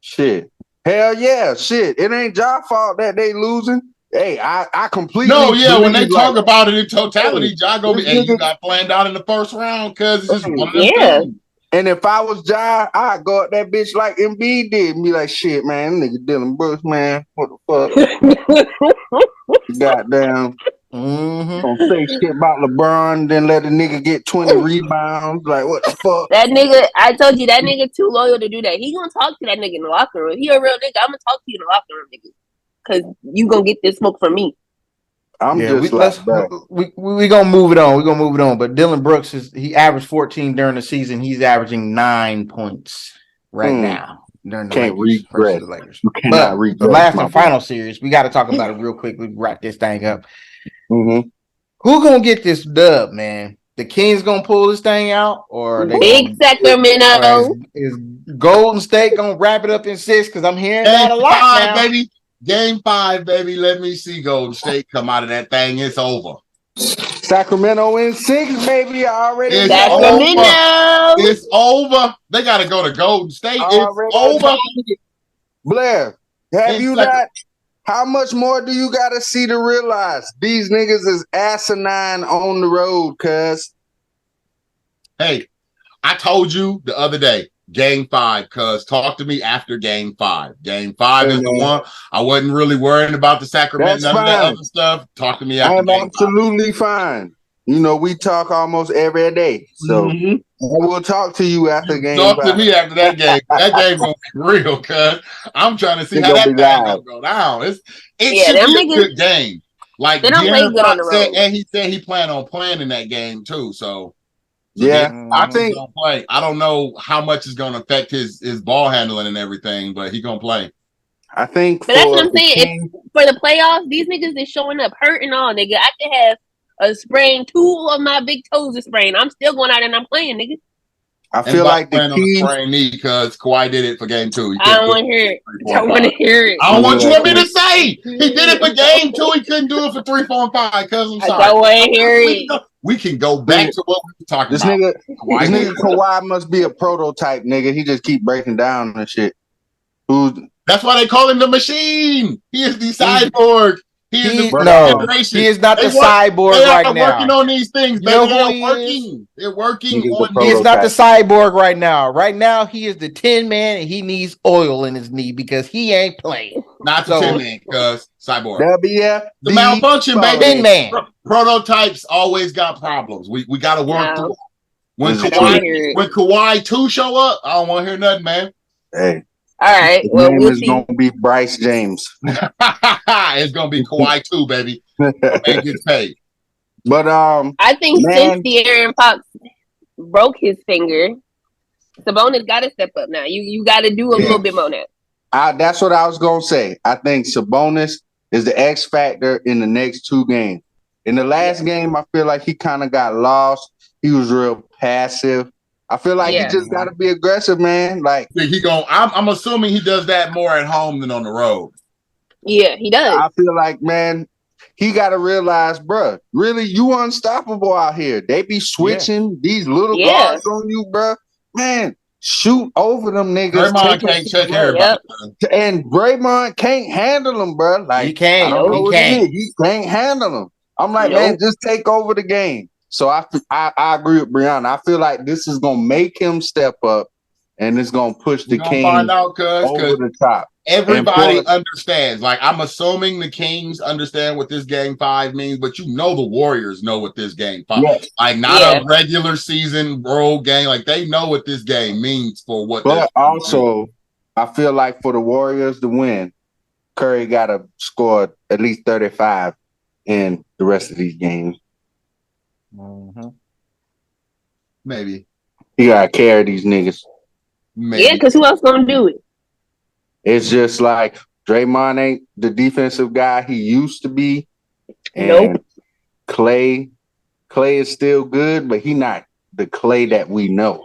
Shit. Hell yeah, shit. It ain't y'all fault that they losing. Hey, I completely when they talk about it in totality, Ja go be, you got planned out in the first round because it's just one of them things. And if I was Ja, I'd go at that bitch like Embiid did and be like, shit, man, nigga Dylan Brooks, man, what the fuck? Goddamn. Don't say shit about LeBron, then let the nigga get 20 rebounds. Like, what the fuck? That nigga, I told you, that nigga too loyal to do that. He gonna talk to that nigga in the locker room. He a real nigga. I'm gonna talk to you in the locker room, nigga. Because you gonna get this smoke from me. We gonna move it on. We're gonna move it on. But Dylan Brooks he averaged 14 during the season. He's averaging 9 points right now during the Lakers. But the last and final series, we got to talk about it real quick. We wrap this thing up. Who gonna get this dub, man? The Kings gonna pull this thing out, or Big Sacramento? Is Golden State gonna wrap it up in 6? Because I'm hearing that a lot now, baby. Game 5, baby. Let me see Golden State come out of that thing. It's over. Sacramento in 6, baby. Already. It's over. They got to go to Golden State. It's over. Blair, have you not? How much more do you got to see to realize these niggas is asinine on the road, cuz? Hey, I told you the other day. Game 5, cuz talk to me after Game 5. Game 5 is the one. I wasn't really worrying about the Sacramento, none of that other stuff. Talk to me after Game 5. I'm absolutely fine. You know, we talk almost every day. So I will talk to you after Game 5. Talk to me after that game. That game gonna be real, cuz I'm trying to see how that game gonna go down. It should be a good game. Like De'Aaron Fox said, and he said he planned on playing in that game too. So I think play. I don't know how much is going to affect his ball handling and everything, but he's going to play. I think. But that's what I'm saying. For the playoffs, these niggas is showing up hurt and all, nigga. I could have a sprain. 2 of my big toes are sprained. I'm still going out and I'm playing, nigga. I feel like the key sprained knee because Kawhi did it for Game 2. I don't want to hear it. I want to hear it. I don't want you want me to say he did it for Game 2. He couldn't do it for 3, 4, and 5. Because I'm sorry. I don't want to hear it. We can go back to what we were talking about. This nigga Kawhi must be a prototype, nigga. He just keep breaking down and shit. That's why they call him the machine. He is the cyborg. He is not the cyborg right now. They're working on these things, baby. They're working on He is not the cyborg right now. Right now, he is the Tin Man, and he needs oil in his knee because he ain't playing. Not the Tin Man, because cyborg. The malfunction, baby. Tin Man. Prototypes always got problems. We got to work through. When Kawhi 2 show up, I don't want to hear nothing, man. Hey. All right. His name is going to be Bryce James. It's going to be Kawhi 2, baby. Man gets paid. But I think since De'Aaron Fox broke his finger, Sabonis got to step up now. You got to do a little bit more now. That's what I was going to say. I think Sabonis is the X factor in the next 2 games. In the last game, I feel like he kind of got lost. He was real passive. I feel like he just got to be aggressive, man. Like I'm assuming he does that more at home than on the road. Yeah, he does. I feel like, man, he got to realize, bruh, really, you unstoppable out here. They be switching these little guards on you, bruh. Man, shoot over them niggas. Draymond can't check everybody. Yep. And Draymond can't handle them, bruh. Like, He can't. I don't know He what can't. it is. He can't handle them. I'm like, man, just take over the game. So I agree with Brianna. I feel like this is going to make him step up, and it's going to push the Kings find out, over the top. Everybody understands. Like, I'm assuming the Kings understand what this game 5 means, but you know the Warriors know what this game 5. Yes. Like, not a regular season road game. Like, they know what this game means for what. But also, I feel like for the Warriors to win, Curry got to score at least 35 in the rest of these games. Mm-hmm. Maybe he got to carry these niggas. Maybe. Yeah, because who else gonna do it? It's just like Draymond ain't the defensive guy he used to be, and Clay is still good, but he not the Clay that we know.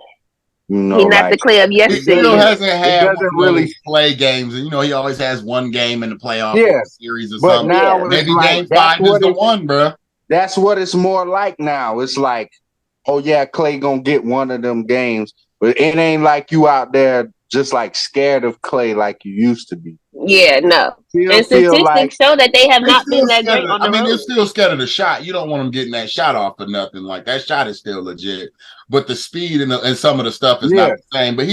You know, he's not the Clay of yesterday. He still hasn't had really play games, and he always has one game in the playoff series or something. Now maybe game 5 is the one, bro. That's what it's more like now. It's like, oh yeah, Clay gonna get one of them games, but it ain't like you out there just like scared of Clay like you used to be. Yeah, no. And statistics show that they have not been that great on the road. They're still scared of the shot. You don't want them getting that shot off for nothing. Like, that shot is still legit, but the speed and some of the stuff is not the same. But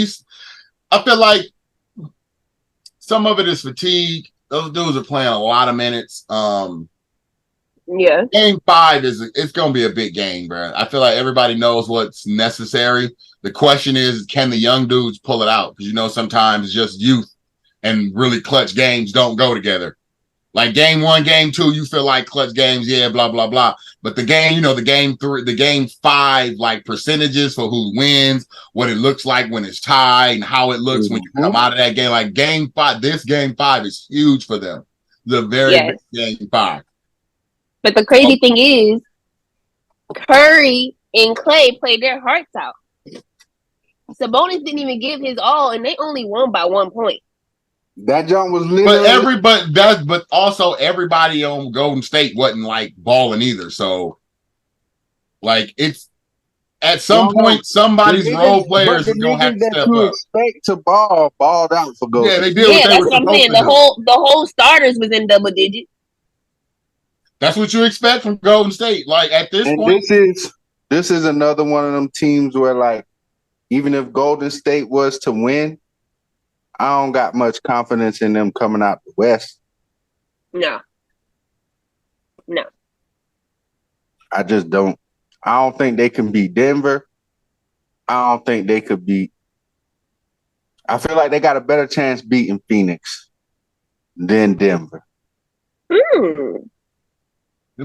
I feel like some of it is fatigue. Those dudes are playing a lot of minutes. Game 5 it's going to be a big game, bro. I feel like everybody knows what's necessary. The question is, can the young dudes pull it out? Because sometimes just youth and really clutch games don't go together. Like game 1, game 2, you feel like clutch games, blah blah blah. But the game, the game 3, the game 5, like percentages for who wins, what it looks like when it's tied, and how it looks when you come out of that game. Like game 5, this game 5 is huge for them. The very big game 5. But the crazy thing is, Curry and Clay played their hearts out. Sabonis didn't even give his all, and they only won by 1 point. That jump was literally. But also everybody on Golden State wasn't like balling either. So, like, it's at some point somebody's role players is gonna have to step up. Expect to balled out for Golden. Yeah, they did. Yeah, that's what I'm saying. The whole starters was in double digits. That's what you expect from Golden State. Like, at this point, this is another one of them teams where, like, even if Golden State was to win, I don't got much confidence in them coming out the West. No. I just don't. I don't think they can beat Denver. I don't think they could beat. I feel like they got a better chance beating Phoenix than Denver. Them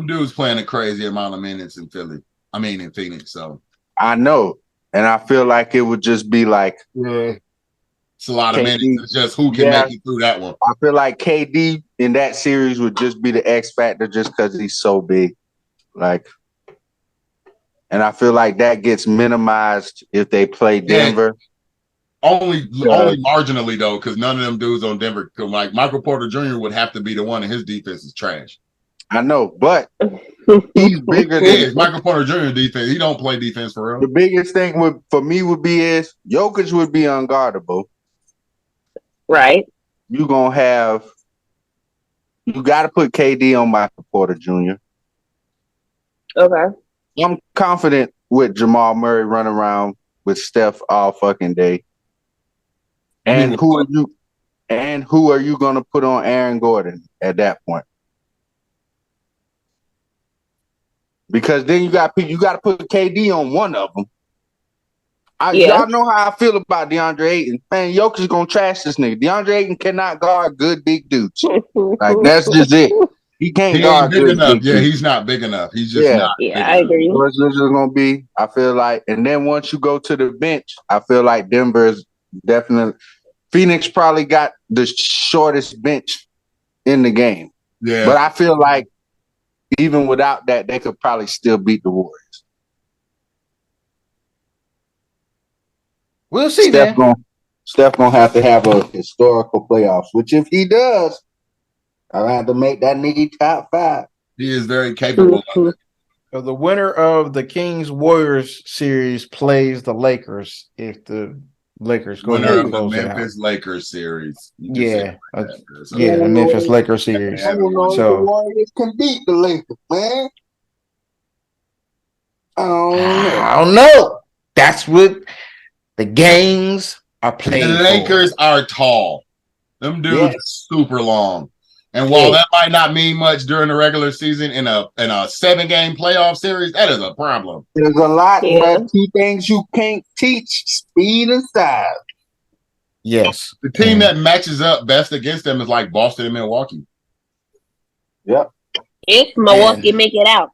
dudes playing a crazy amount of minutes in Phoenix. So I know, and I feel like it would just be like, it's a lot of minutes. It's just who can make it through that one. I feel like KD in that series would just be the X factor, just because he's so big. Like, and I feel like that gets minimized if they play Denver. Only marginally though, because none of them dudes on Denver, like Michael Porter Jr. would have to be the one, and his defense is trash. I know, but he's bigger than Michael Porter Jr. defense. He don't play defense for real. The biggest thing for me would be is Jokic would be unguardable. Right. You got to put KD on Michael Porter Jr. Okay. I'm confident with Jamal Murray running around with Steph all fucking day. And who are you going to put on Aaron Gordon at that point? Because then you got to put KD on one of them. Y'all know how I feel about DeAndre Ayton. Man, Jokic is gonna trash this nigga. DeAndre Ayton cannot guard good big dudes. Like, that's just it. He can't guard big good enough. big dudes. He's not big enough. He's just not. Yeah, I agree. So it's just gonna be. I feel like, and then once you go to the bench, I feel like Denver is definitely. Phoenix probably got the shortest bench in the game. Yeah, but I feel like even without that, they could probably still beat the Warriors. We'll see. Steph gonna have to have a historical playoffs, which if he does, I have to make that nigga top 5. He is very capable of it. So the winner of the Kings Warriors series plays the Lakers if the Lakers go Winner ahead and of the close it Memphis out. Lakers series. Yeah, So yeah, the Memphis Lakers series. I don't know if the Warriors can beat the Lakers, man. I don't know. That's what the games are played. The Lakers are tall. Them dudes are super long. And while that might not mean much during the regular season in a 7-game playoff series, that is a problem. There's a lot, but 2 things you can't teach: speed and size. Yes. The team that matches up best against them is like Boston and Milwaukee. Yep. If Milwaukee make it out.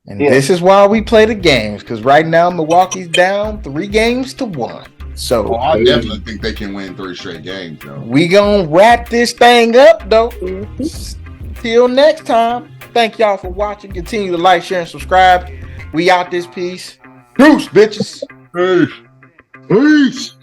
And this is why we play the games, because right now Milwaukee's down 3-1. So I definitely think they can win 3 straight games, though. We gonna wrap this thing up, though. Till next time. Thank y'all for watching. Continue to like, share, and subscribe. We out this piece. Peace, bitches. Peace.